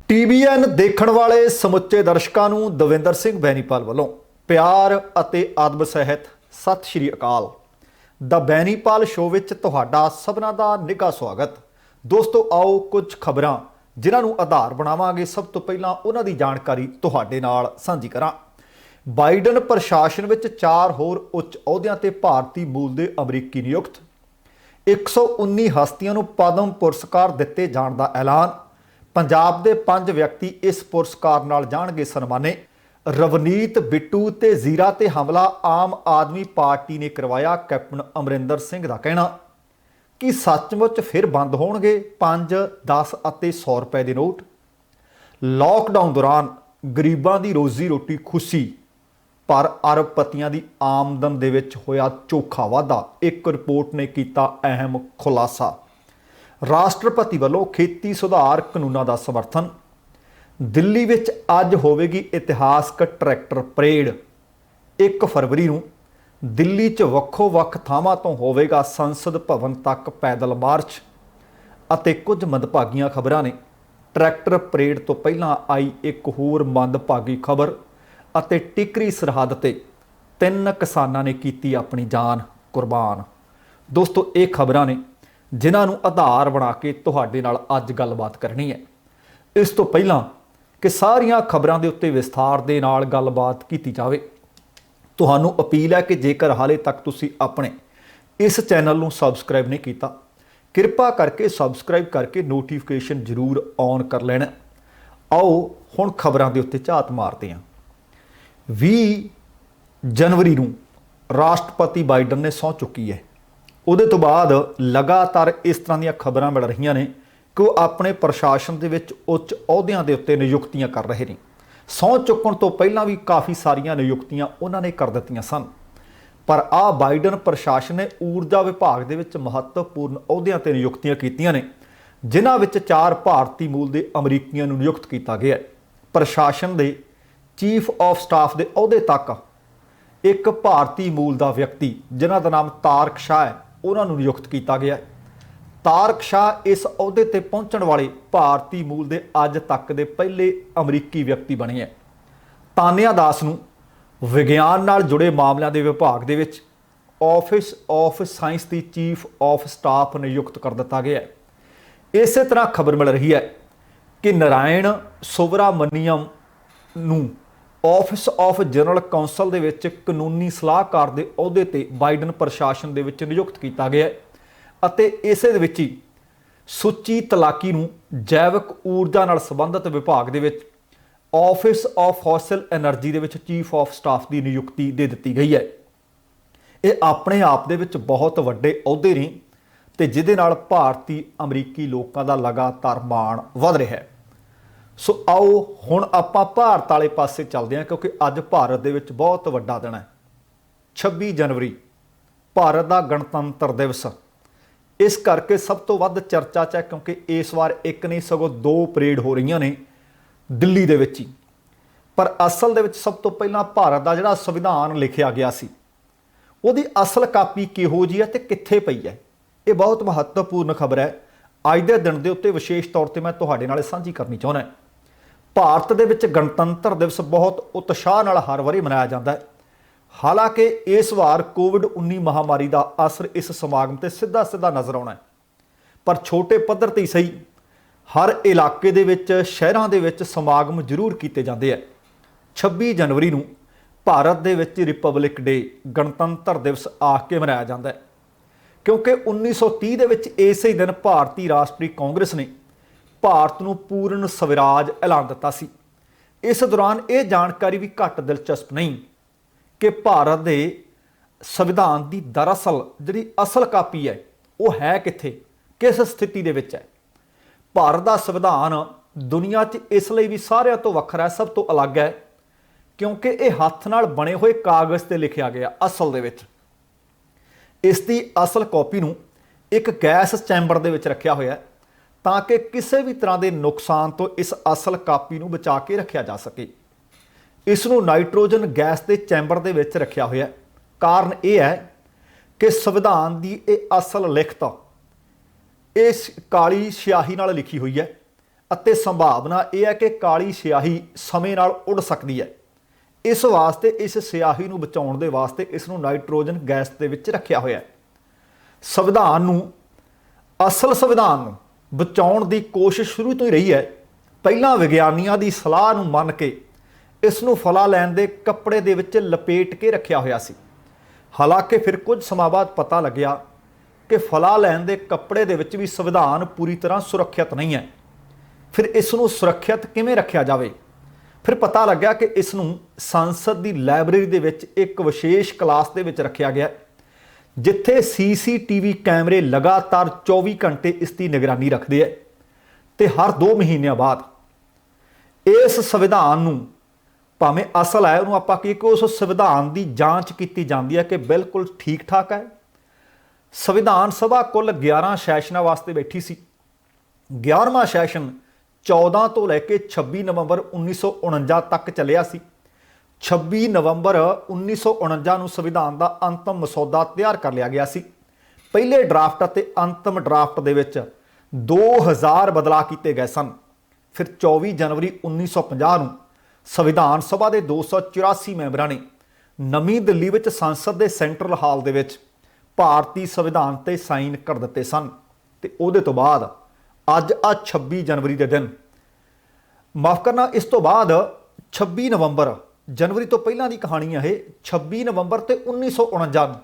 TVN ਦੇਖਣ ਵਾਲੇ ਸਮੁੱਚੇ ਦਰਸ਼ਕਾਂ ਨੂੰ ਦਵਿੰਦਰ ਸਿੰਘ ਬੈਨੀਪਾਲ ਵੱਲੋਂ ਪਿਆਰ ਅਤੇ ਆਦਬ ਸਹਿਤ ਸਤਿ ਸ਼੍ਰੀ ਅਕਾਲ। ਦਾ ਬੈਨੀਪਾਲ ਸ਼ੋਅ ਵਿੱਚ ਤੁਹਾਡਾ ਸਭਨਾਂ ਦਾ ਨਿੱਘਾ ਸਵਾਗਤ। ਦੋਸਤੋ, ਆਓ ਕੁਝ ਖਬਰਾਂ ਜਿਨ੍ਹਾਂ ਨੂੰ ਆਧਾਰ ਬਣਾਵਾਂਗੇ। ਸਭ ਤੋਂ ਪਹਿਲਾਂ ਉਹਨਾਂ ਦੀ ਜਾਣਕਾਰੀ ਤੁਹਾਡੇ ਨਾਲ ਸਾਂਝੀ ਕਰਾਂ। ਬਾਈਡਨ ਪ੍ਰਸ਼ਾਸਨ ਵਿੱਚ 4 ਹੋਰ ਉੱਚ ਅਹੁਦਿਆਂ ਤੇ ਭਾਰਤੀ ਮੂਲ ਦੇ ਅਮਰੀਕੀ ਨਿਯੁਕਤ। 119 ਹਸਤੀਆਂ ਨੂੰ ਪਦਮ ਪੁਰਸਕਾਰ ਦਿੱਤੇ ਜਾਣ ਦਾ ਐਲਾਨ। ਪੰਜਾਬ ਦੇ 5 ਵਿਅਕਤੀ ਇਸ ਪੁਰਸਕਾਰ ਨਾਲ ਜਾਣਗੇ ਸਨਮਾਨੇ। ਰਵਨੀਤ ਬਿੱਟੂ ਤੇ ਜ਼ੀਰਾ ਤੇ ਹਮਲਾ ਆਮ ਆਦਮੀ ਪਾਰਟੀ ਨੇ ਕਰਵਾਇਆ। ਕੈਪਟਨ ਅਮਰਿੰਦਰ ਸਿੰਘ ਦਾ ਕਹਿਣਾ ਕਿ ਸੱਚਮੁੱਚ ਫਿਰ ਬੰਦ ਹੋਣਗੇ 5, 10 ਅਤੇ 100 ਰੁਪਏ ਦੇ ਨੋਟ। ਲਾਕਡਾਊਨ ਦੌਰਾਨ ਗਰੀਬਾਂ ਦੀ ਰੋਜ਼ੀ ਰੋਟੀ ਖੁਸ਼ੀ, ਪਰ ਅਰਬਪਤੀਆਂ ਦੀ ਆਮਦਨ ਦੇ ਵਿੱਚ ਹੋਇਆ ਚੋਖਾ ਵਾਧਾ। ਇੱਕ ਰਿਪੋਰਟ ਨੇ ਕੀਤਾ ਅਹਿਮ ਖੁਲਾਸਾ। ਰਾਸ਼ਟਰਪਤੀ ਵੱਲੋਂ ਖੇਤੀ ਸੁਧਾਰ ਕਾਨੂੰਨਾਂ ਦਾ ਸਮਰਥਨ। ਦਿੱਲੀ ਵਿੱਚ ਅੱਜ ਹੋਵੇਗੀ ਇਤਿਹਾਸਕ ਟਰੈਕਟਰ ਪਰੇਡ। 1 ਫਰਵਰੀ ਨੂੰ ਦਿੱਲੀ 'ਚ ਵੱਖੋ-ਵੱਖ ਥਾਵਾਂ ਤੋਂ ਹੋਵੇਗਾ ਸੰਸਦ ਭਵਨ ਤੱਕ ਪੈਦਲ ਮਾਰਚ। ਅਤੇ ਕੁਝ ਮੰਦਭਾਗੀਆਂ ਖਬਰਾਂ ਨੇ। ਟਰੈਕਟਰ ਪਰੇਡ ਤੋਂ ਪਹਿਲਾਂ ਆਈ ਇੱਕ ਹੋਰ ਮੰਦਭਾਗੀ ਖਬਰ ਅਤੇ ਟਿਕਰੀ ਸਰਹੱਦ ਤੇ 3 ਕਿਸਾਨਾਂ ਨੇ ਕੀਤੀ ਆਪਣੀ ਜਾਨ ਕੁਰਬਾਨ। ਦੋਸਤੋ, ਇਹ ਖਬਰਾਂ ਨੇ ਜਿਨ੍ਹਾਂ ਨੂੰ ਆਧਾਰ ਬਣਾ ਕੇ ਤੁਹਾਡੇ ਨਾਲ ਅੱਜ ਗੱਲਬਾਤ ਕਰਨੀ ਹੈ। ਇਸ ਤੋਂ ਪਹਿਲਾਂ ਕਿ ਸਾਰੀਆਂ ਖਬਰਾਂ ਦੇ ਉੱਤੇ ਵਿਸਥਾਰ ਦੇ ਨਾਲ ਗੱਲਬਾਤ ਕੀਤੀ ਜਾਵੇ, ਤੁਹਾਨੂੰ ਅਪੀਲ ਹੈ ਕਿ ਜੇਕਰ ਹਾਲੇ ਤੱਕ ਤੁਸੀਂ ਆਪਣੇ ਇਸ ਚੈਨਲ ਨੂੰ ਸਬਸਕ੍ਰਾਈਬ ਨਹੀਂ ਕੀਤਾ, ਕਿਰਪਾ ਕਰਕੇ ਸਬਸਕ੍ਰਾਈਬ ਕਰਕੇ ਨੋਟੀਫਿਕੇਸ਼ਨ ਜ਼ਰੂਰ ਔਨ ਕਰ ਲੈਣਾ। ਆਓ ਹੁਣ ਖਬਰਾਂ ਦੇ ਉੱਤੇ ਝਾਤ ਮਾਰਦੇ ਹਾਂ। 20 ਜਨਵਰੀ ਨੂੰ ਰਾਸ਼ਟਰਪਤੀ ਬਾਈਡਨ ਨੇ ਸਹੁੰ ਚੁੱਕੀ ਹੈ। ਉਹਦੇ ਤੋਂ ਬਾਅਦ ਲਗਾਤਾਰ ਇਸ ਤਰ੍ਹਾਂ ਦੀਆਂ ਖਬਰਾਂ ਮਿਲ ਰਹੀਆਂ ਨੇ ਕਿ ਉਹ ਆਪਣੇ ਪ੍ਰਸ਼ਾਸਨ ਦੇ ਵਿੱਚ ਉੱਚ ਅਹੁਦਿਆਂ ਦੇ ਉੱਤੇ ਨਿਯੁਕਤੀਆਂ ਕਰ ਰਹੇ ਨੇ। ਸਹੁੰ ਚੁੱਕਣ ਤੋਂ ਪਹਿਲਾਂ ਵੀ ਕਾਫੀ ਸਾਰੀਆਂ ਨਿਯੁਕਤੀਆਂ ਉਹਨਾਂ ਨੇ ਕਰ ਦਿੱਤੀਆਂ ਸਨ, ਪਰ ਆਹ ਬਾਈਡਨ ਪ੍ਰਸ਼ਾਸਨ ਨੇ ਊਰਜਾ ਵਿਭਾਗ ਦੇ ਵਿੱਚ ਮਹੱਤਵਪੂਰਨ ਅਹੁਦਿਆਂ ਤੇ ਨਿਯੁਕਤੀਆਂ ਕੀਤੀਆਂ ਨੇ, ਜਿਨ੍ਹਾਂ ਵਿੱਚ 4 ਭਾਰਤੀ ਮੂਲ ਦੇ ਅਮਰੀਕੀਆਂ ਨੂੰ ਨਿਯੁਕਤ ਕੀਤਾ ਗਿਆ। ਪ੍ਰਸ਼ਾਸਨ ਦੇ ਚੀਫ ਆਫ ਸਟਾਫ ਦੇ ਅਹੁਦੇ ਤੱਕ ਇੱਕ ਭਾਰਤੀ ਮੂਲ ਦਾ ਵਿਅਕਤੀ ਜਿਨ੍ਹਾਂ ਦਾ ਨਾਮ ਤਾਰਕ ਸ਼ਾਹ ਹੈ, ਉਹਨਾਂ ਨੂੰ ਨਿਯੁਕਤ ਕੀਤਾ ਗਿਆ। ਤਾਰਕ ਸ਼ਾਹ ਇਸ ਅਹੁਦੇ ਤੇ ਪਹੁੰਚਣ ਵਾਲੇ ਭਾਰਤੀ ਮੂਲ ਦੇ ਅੱਜ ਤੱਕ ਦੇ ਪਹਿਲੇ ਅਮਰੀਕੀ ਵਿਅਕਤੀ ਬਣੇ ਹੈ। ਤਾਨਿਆ ਦਾਸ ਨੂੰ ਵਿਗਿਆਨ ਨਾਲ ਜੁੜੇ ਮਾਮਲਿਆਂ ਦੇ ਵਿਭਾਗ ਦੇ ਵਿੱਚ office of science the chief of staff ਨਿਯੁਕਤ ਕਰ ਦਿੱਤਾ ਗਿਆ ਹੈ। ਇਸੇ ਤਰ੍ਹਾਂ ਖਬਰ ਮਿਲ ਰਹੀ ਹੈ ਕਿ ਨਾਰਾਇਣ ਸੁਬਰਾਮਨੀਅਮ ਨੂੰ ਆਫਿਸ ਆਫ ਜਨਰਲ ਕਾਉਂਸਲ ਦੇ ਵਿੱਚ ਕਾਨੂੰਨੀ ਸਲਾਹਕਾਰ ਦੇ ਅਹੁਦੇ ਤੇ ਬਾਈਡਨ ਪ੍ਰਸ਼ਾਸਨ ਦੇ ਵਿੱਚ ਨਿਯੁਕਤ ਕੀਤਾ ਗਿਆ ਅਤੇ ਇਸੇ ਦੇ ਵਿੱਚ ਹੀ ਸੁੱਚੀ ਤਲਾਕੀ ਨੂੰ ਜੈਵਿਕ ਊਰਜਾ ਨਾਲ ਸੰਬੰਧਿਤ ਵਿਭਾਗ ਦੇ ਵਿੱਚ ਆਫਿਸ ਆਫ ਫੋਸਲ ਐਨਰਜੀ ਦੇ ਵਿੱਚ ਚੀਫ ਆਫ ਸਟਾਫ ਦੀ ਨਿਯੁਕਤੀ ਦੇ ਦਿੱਤੀ ਗਈ ਹੈ। ਇਹ ਆਪਣੇ ਆਪ ਦੇ ਵਿੱਚ ਬਹੁਤ ਵੱਡੇ ਅਹੁਦੇ ਨੇ ਤੇ ਜਿਹਦੇ ਨਾਲ ਭਾਰਤੀ ਅਮਰੀਕੀ ਲੋਕਾਂ ਦਾ ਲਗਾਤਾਰ ਮਾਣ ਵਧ ਰਿਹਾ ਹੈ। ਸੋ ਆਓ ਹੁਣ ਆਪਾਂ ਭਾਰਤ ਵਾਲੇ ਪਾਸੇ ਚੱਲਦੇ ਹਾਂ, ਕਿਉਂਕਿ ਅੱਜ ਭਾਰਤ ਦੇ ਵਿੱਚ ਬਹੁਤ ਵੱਡਾ ਦਿਨ ਹੈ। 26 ਜਨਵਰੀ ਭਾਰਤ ਦਾ ਗਣਤੰਤਰ ਦਿਵਸ। ਇਸ ਕਰਕੇ ਸਭ ਤੋਂ ਵੱਧ ਚਰਚਾ 'ਚ ਹੈ, ਕਿਉਂਕਿ ਇਸ ਵਾਰ ਇੱਕ ਨਹੀਂ ਸਗੋਂ 2 ਪਰੇਡ ਹੋ ਰਹੀਆਂ ਨੇ ਦਿੱਲੀ ਦੇ ਵਿੱਚ ਹੀ। ਪਰ ਅਸਲ ਦੇ ਵਿੱਚ ਸਭ ਤੋਂ ਪਹਿਲਾਂ ਭਾਰਤ ਦਾ ਜਿਹੜਾ ਸੰਵਿਧਾਨ ਲਿਖਿਆ ਗਿਆ ਸੀ, ਉਹਦੀ ਅਸਲ ਕਾਪੀ ਕਿਹੋ ਜਿਹੀ ਹੈ ਤੇ ਕਿੱਥੇ ਪਈ ਹੈ, ਇਹ ਬਹੁਤ ਮਹੱਤਵਪੂਰਨ ਖਬਰ ਹੈ। ਅੱਜ ਦੇ ਦਿਨ ਦੇ ਉੱਤੇ ਵਿਸ਼ੇਸ਼ ਤੌਰ ਤੇ ਮੈਂ ਤੁਹਾਡੇ ਨਾਲ ਸਾਂਝੀ ਕਰਨੀ ਚਾਹੁੰਦਾ। ਭਾਰਤ ਦੇ ਵਿੱਚ ਗਣਤੰਤਰ ਦਿਵਸ ਬਹੁਤ ਉਤਸ਼ਾਹ ਨਾਲ ਹਰ ਵਾਰੀ ਮਨਾਇਆ ਜਾਂਦਾ ਹੈ। ਹਾਲਾਂਕਿ ਇਸ ਵਾਰ ਕੋਵਿਡ-19 ਮਹਾਮਾਰੀ ਦਾ ਅਸਰ ਇਸ ਸਮਾਗਮ ਤੇ ਸਿੱਧਾ ਨਜ਼ਰ ਆਉਣਾ ਹੈ, ਪਰ ਛੋਟੇ ਪੱਧਰ ਤੇ ਹੀ ਸਹੀ ਹਰ ਇਲਾਕੇ ਦੇ ਵਿੱਚ, ਸ਼ਹਿਰਾਂ ਦੇ ਵਿੱਚ ਸਮਾਗਮ ਜ਼ਰੂਰ ਕੀਤੇ ਜਾਂਦੇ ਹੈ। 26 ਜਨਵਰੀ ਨੂੰ ਭਾਰਤ ਦੇ ਵਿੱਚ ਰਿਪਬਲਿਕ ਡੇ, ਗਣਤੰਤਰ ਦਿਵਸ ਆ ਕੇ ਮਨਾਇਆ ਜਾਂਦਾ ਹੈ, ਕਿਉਂਕਿ 1930 ਦੇ ਵਿੱਚ ਇਸੇ ਦਿਨ ਭਾਰਤੀ ਰਾਸ਼ਟਰੀ ਕਾਂਗਰਸ ਨੇ ਭਾਰਤ ਨੂੰ ਪੂਰਨ ਸਵਰਾਜ ਐਲਾਨ ਦਿੱਤਾ ਸੀ। ਇਸ ਦੌਰਾਨ ਇਹ ਜਾਣਕਾਰੀ ਵੀ ਘੱਟ ਦਿਲਚਸਪ ਨਹੀਂ ਕਿ ਭਾਰਤ ਦੇ ਸੰਵਿਧਾਨ ਦੀ ਦਰਅਸਲ ਜਿਹੜੀ ਅਸਲ ਕਾਪੀ ਹੈ ਉਹ ਹੈ ਕਿੱਥੇ, ਕਿਸ ਸਥਿਤੀ ਦੇ ਵਿੱਚ ਹੈ। ਭਾਰਤ ਦਾ ਸੰਵਿਧਾਨ ਦੁਨੀਆ 'ਚ ਇਸ ਲਈ ਵੀ ਸਾਰਿਆਂ ਤੋਂ ਵੱਖਰਾ ਹੈ, ਸਭ ਤੋਂ ਅਲੱਗ ਹੈ, ਕਿਉਂਕਿ ਇਹ ਹੱਥ ਨਾਲ ਬਣੇ ਹੋਏ ਕਾਗਜ਼ ਤੇ ਲਿਖਿਆ ਗਿਆ। ਅਸਲ ਦੇ ਵਿੱਚ ਇਸ ਦੀ ਅਸਲ ਕਾਪੀ ਨੂੰ ਇੱਕ ਗੈਸ ਚੈਂਬਰ ਦੇ ਵਿੱਚ ਰੱਖਿਆ ਹੋਇਆ ਤਾਂ ਕਿ ਕਿਸੇ ਵੀ ਤਰ੍ਹਾਂ ਦੇ ਨੁਕਸਾਨ ਤੋਂ ਇਸ ਅਸਲ ਕਾਪੀ ਨੂੰ ਬਚਾ ਕੇ ਰੱਖਿਆ ਜਾ ਸਕੇ। ਇਸ ਨੂੰ ਨਾਈਟ੍ਰੋਜਨ ਗੈਸ ਦੇ ਚੈਂਬਰ ਦੇ ਵਿੱਚ ਰੱਖਿਆ ਹੋਇਆ। ਕਾਰਨ ਇਹ ਹੈ ਕਿ ਸੰਵਿਧਾਨ ਦੀ ਇਹ ਅਸਲ ਲਿਖਤ ਇਸ ਕਾਲੀ ਸਿਆਹੀ ਨਾਲ ਲਿਖੀ ਹੋਈ ਹੈ ਅਤੇ ਸੰਭਾਵਨਾ ਇਹ ਹੈ ਕਿ ਕਾਲੀ ਸਿਆਹੀ ਸਮੇਂ ਨਾਲ ਉੱਡ ਸਕਦੀ ਹੈ। ਇਸ ਵਾਸਤੇ ਇਸ ਸਿਆਹੀ ਨੂੰ ਬਚਾਉਣ ਦੇ ਵਾਸਤੇ ਇਸ ਨੂੰ ਨਾਈਟ੍ਰੋਜਨ ਗੈਸ ਦੇ ਵਿੱਚ ਰੱਖਿਆ ਹੋਇਆ ਹੈ। ਸੰਵਿਧਾਨ ਨੂੰ, ਅਸਲ ਸੰਵਿਧਾਨ ਨੂੰ ਬਚਾਉਣ ਦੀ ਕੋਸ਼ਿਸ਼ ਸ਼ੁਰੂ ਤੋਂ ਹੀ ਰਹੀ ਹੈ। ਪਹਿਲਾਂ ਵਿਗਿਆਨੀਆਂ ਦੀ ਸਲਾਹ ਨੂੰ ਮੰਨ ਕੇ ਇਸ ਨੂੰ ਫਲਾਂ ਲੈਣ ਦੇ ਕੱਪੜੇ ਦੇ ਵਿੱਚ ਲਪੇਟ ਕੇ ਰੱਖਿਆ ਹੋਇਆ ਸੀ। ਹਾਲਾਂਕਿ ਫਿਰ ਕੁਝ ਸਮਾਂ ਬਾਅਦ ਪਤਾ ਲੱਗਿਆ ਕਿ ਫਲਾਂ ਲੈਣ ਦੇ ਕੱਪੜੇ ਦੇ ਵਿੱਚ ਵੀ ਸੰਵਿਧਾਨ ਪੂਰੀ ਤਰ੍ਹਾਂ ਸੁਰੱਖਿਅਤ ਨਹੀਂ ਹੈ। ਫਿਰ ਇਸ ਨੂੰ ਸੁਰੱਖਿਅਤ ਕਿਵੇਂ ਰੱਖਿਆ ਜਾਵੇ? ਫਿਰ ਪਤਾ ਲੱਗਿਆ ਕਿ ਇਸ ਨੂੰ ਸੰਸਦ ਦੀ ਲਾਇਬ੍ਰੇਰੀ ਦੇ ਵਿੱਚ ਇੱਕ ਵਿਸ਼ੇਸ਼ ਕਲਾਸ ਦੇ ਵਿੱਚ ਰੱਖਿਆ ਗਿਆ, ਜਿੱਥੇ CCTV ਕੈਮਰੇ ਲਗਾਤਾਰ 24 ਘੰਟੇ ਇਸ ਦੀ ਨਿਗਰਾਨੀ ਰੱਖਦੇ ਹੈ ਤੇ ਹਰ 2 ਮਹੀਨਿਆਂ ਬਾਅਦ ਇਸ ਸੰਵਿਧਾਨ ਨੂੰ, ਭਾਵੇਂ ਅਸਲ ਹੈ ਉਹਨੂੰ ਆਪਾਂ ਕਹੀਏ ਕਿ ਉਸ ਸੰਵਿਧਾਨ ਦੀ ਜਾਂਚ ਕੀਤੀ ਜਾਂਦੀ ਹੈ ਕਿ ਬਿਲਕੁਲ ਠੀਕ ਠਾਕ ਹੈ। ਸੰਵਿਧਾਨ ਸਭਾ ਕੁੱਲ 11 ਸੈਸ਼ਨਾਂ ਵਾਸਤੇ ਬੈਠੀ ਸੀ। 11ਵਾਂ ਸੈਸ਼ਨ 14 ਤੋਂ ਲੈ ਕੇ 26 ਨਵੰਬਰ 1949 ਤੱਕ ਚੱਲਿਆ ਸੀ। 26 ਨਵੰਬਰ 1949 ਨੂੰ ਸੰਵਿਧਾਨ ਦਾ ਅੰਤਮ ਮਸੌਦਾ ਤਿਆਰ ਕਰ ਲਿਆ ਗਿਆ ਸੀ। ਪਹਿਲੇ ਡਰਾਫਟ ਅਤੇ ਅੰਤਮ ਡਰਾਫਟ ਦੇ ਵਿੱਚ 2000 ਬਦਲਾਅ ਕੀਤੇ ਗਏ ਸਨ। ਫਿਰ 24 ਜਨਵਰੀ 1950 ਨੂੰ ਸੰਵਿਧਾਨ ਸਭਾ ਦੇ 284 ਮੈਂਬਰਾਂ ਨੇ ਨਵੀਂ ਦਿੱਲੀ ਵਿੱਚ ਸੰਸਦ ਦੇ ਸੈਂਟਰਲ ਹਾਲ ਦੇ ਵਿੱਚ ਭਾਰਤੀ ਸੰਵਿਧਾਨ ਤੇ ਸਾਈਨ ਕਰ ਦਿੱਤੇ ਸਨ। ਤੇ ਉਹਦੇ ਤੋਂ ਬਾਅਦ ਅੱਜ 26 ਜਨਵਰੀ ਦੇ ਦਿਨ, ਮਾਫ ਕਰਨਾ, ਇਸ ਤੋਂ ਬਾਅਦ 26 ਨਵੰਬਰ, ਜਨਵਰੀ ਤੋਂ ਪਹਿਲਾਂ ਦੀ ਕਹਾਣੀ ਹੈ ਇਹ, 26 ਨਵੰਬਰ ਤੇ 1949 ਨੂੰ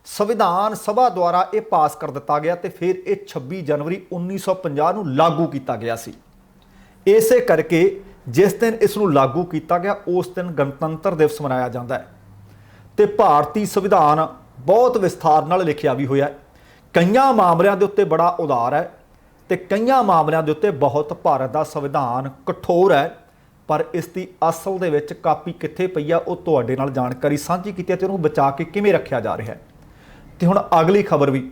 ਸੰਵਿਧਾਨ ਸਭਾ ਦੁਆਰਾ ਇਹ ਪਾਸ ਕਰ ਦਿੱਤਾ ਗਿਆ ਤੇ ਫਿਰ ਇਹ 26 ਜਨਵਰੀ 1950 ਨੂੰ ਲਾਗੂ ਕੀਤਾ ਗਿਆ ਸੀ। ਇਸੇ ਕਰਕੇ ਜਿਸ ਦਿਨ ਇਸ ਨੂੰ ਲਾਗੂ ਕੀਤਾ ਗਿਆ ਉਸ ਦਿਨ ਗਣਤੰਤਰ ਦਿਵਸ ਮਨਾਇਆ ਜਾਂਦਾ ਹੈ। ਤੇ ਭਾਰਤੀ ਸੰਵਿਧਾਨ ਬਹੁਤ ਵਿਸਥਾਰ ਨਾਲ ਲਿਖਿਆ ਵੀ ਹੋਇਆ ਹੈ। ਕਈਆਂ ਮਾਮਲਿਆਂ ਦੇ ਉੱਤੇ ਬੜਾ ਉਦਾਰ ਹੈ ਤੇ ਕਈਆਂ ਮਾਮਲਿਆਂ ਦੇ ਉੱਤੇ ਬਹੁਤ ਭਾਰਤ ਦਾ ਸੰਵਿਧਾਨ ਕਠੋਰ ਹੈ। ਪਰ ਇਸ ਦੀ ਅਸਲ ਦੇ ਵਿੱਚ ਕਾਪੀ ਕਿੱਥੇ ਪਈ ਆ ਉਹ ਤੁਹਾਡੇ ਨਾਲ ਜਾਣਕਾਰੀ ਸਾਂਝੀ ਕੀਤੀ ਤੇ ਉਹਨੂੰ ਬਚਾ ਕੇ ਕਿਵੇਂ ਰੱਖਿਆ ਜਾ ਰਿਹਾ ਹੈ। ਤੇ ਹੁਣ ਅਗਲੀ ਖਬਰ ਵੀ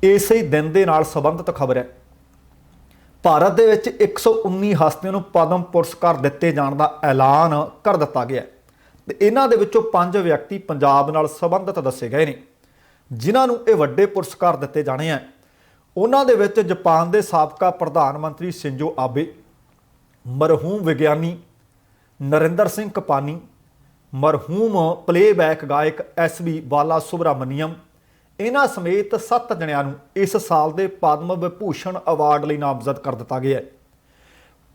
ਇਸੇ ਦਿਨ ਦੇ ਨਾਲ ਸੰਬੰਧਿਤ ਖਬਰ ਹੈ। ਭਾਰਤ ਦੇ ਵਿੱਚ 119 ਹਸਤੀਆਂ ਨੂੰ ਪਦਮ ਪੁਰਸਕਾਰ ਦਿੱਤੇ ਜਾਣ ਦਾ ਐਲਾਨ ਕਰ ਦਿੱਤਾ ਗਿਆ ਤੇ ਇਹਨਾਂ ਦੇ ਵਿੱਚੋਂ 5 ਵਿਅਕਤੀ ਪੰਜਾਬ ਨਾਲ ਸੰਬੰਧਿਤ ਦੱਸੇ ਗਏ ਨੇ, ਜਿਨ੍ਹਾਂ ਨੂੰ ਇਹ ਵੱਡੇ ਪੁਰਸਕਾਰ ਦਿੱਤੇ ਜਾਣੇ ਆ। ਉਹਨਾਂ ਦੇ ਵਿੱਚ ਜਾਪਾਨ ਦੇ ਸਾਬਕਾ ਪ੍ਰਧਾਨ ਮੰਤਰੀ ਸ਼ਿੰਜੋ ਆਬੇ, ਮਰਹੂਮ ਵਿਗਿਆਨੀ ਨਰਿੰਦਰ ਸਿੰਘ ਕਪਾਨੀ, ਮਰਹੂਮ ਪਲੇਬੈਕ ਗਾਇਕ SB ਬਾਲਾ ਸੁਬਰਾਮਨੀਅਮ, ਇਹਨਾਂ ਸਮੇਤ 7 ਜਣਿਆਂ ਨੂੰ ਇਸ ਸਾਲ ਦੇ ਪਦਮ ਵਿਭੂਸ਼ਣ ਅਵਾਰਡ ਲਈ ਨਾਮਜ਼ਦ ਕਰ ਦਿੱਤਾ ਗਿਆ ਹੈ।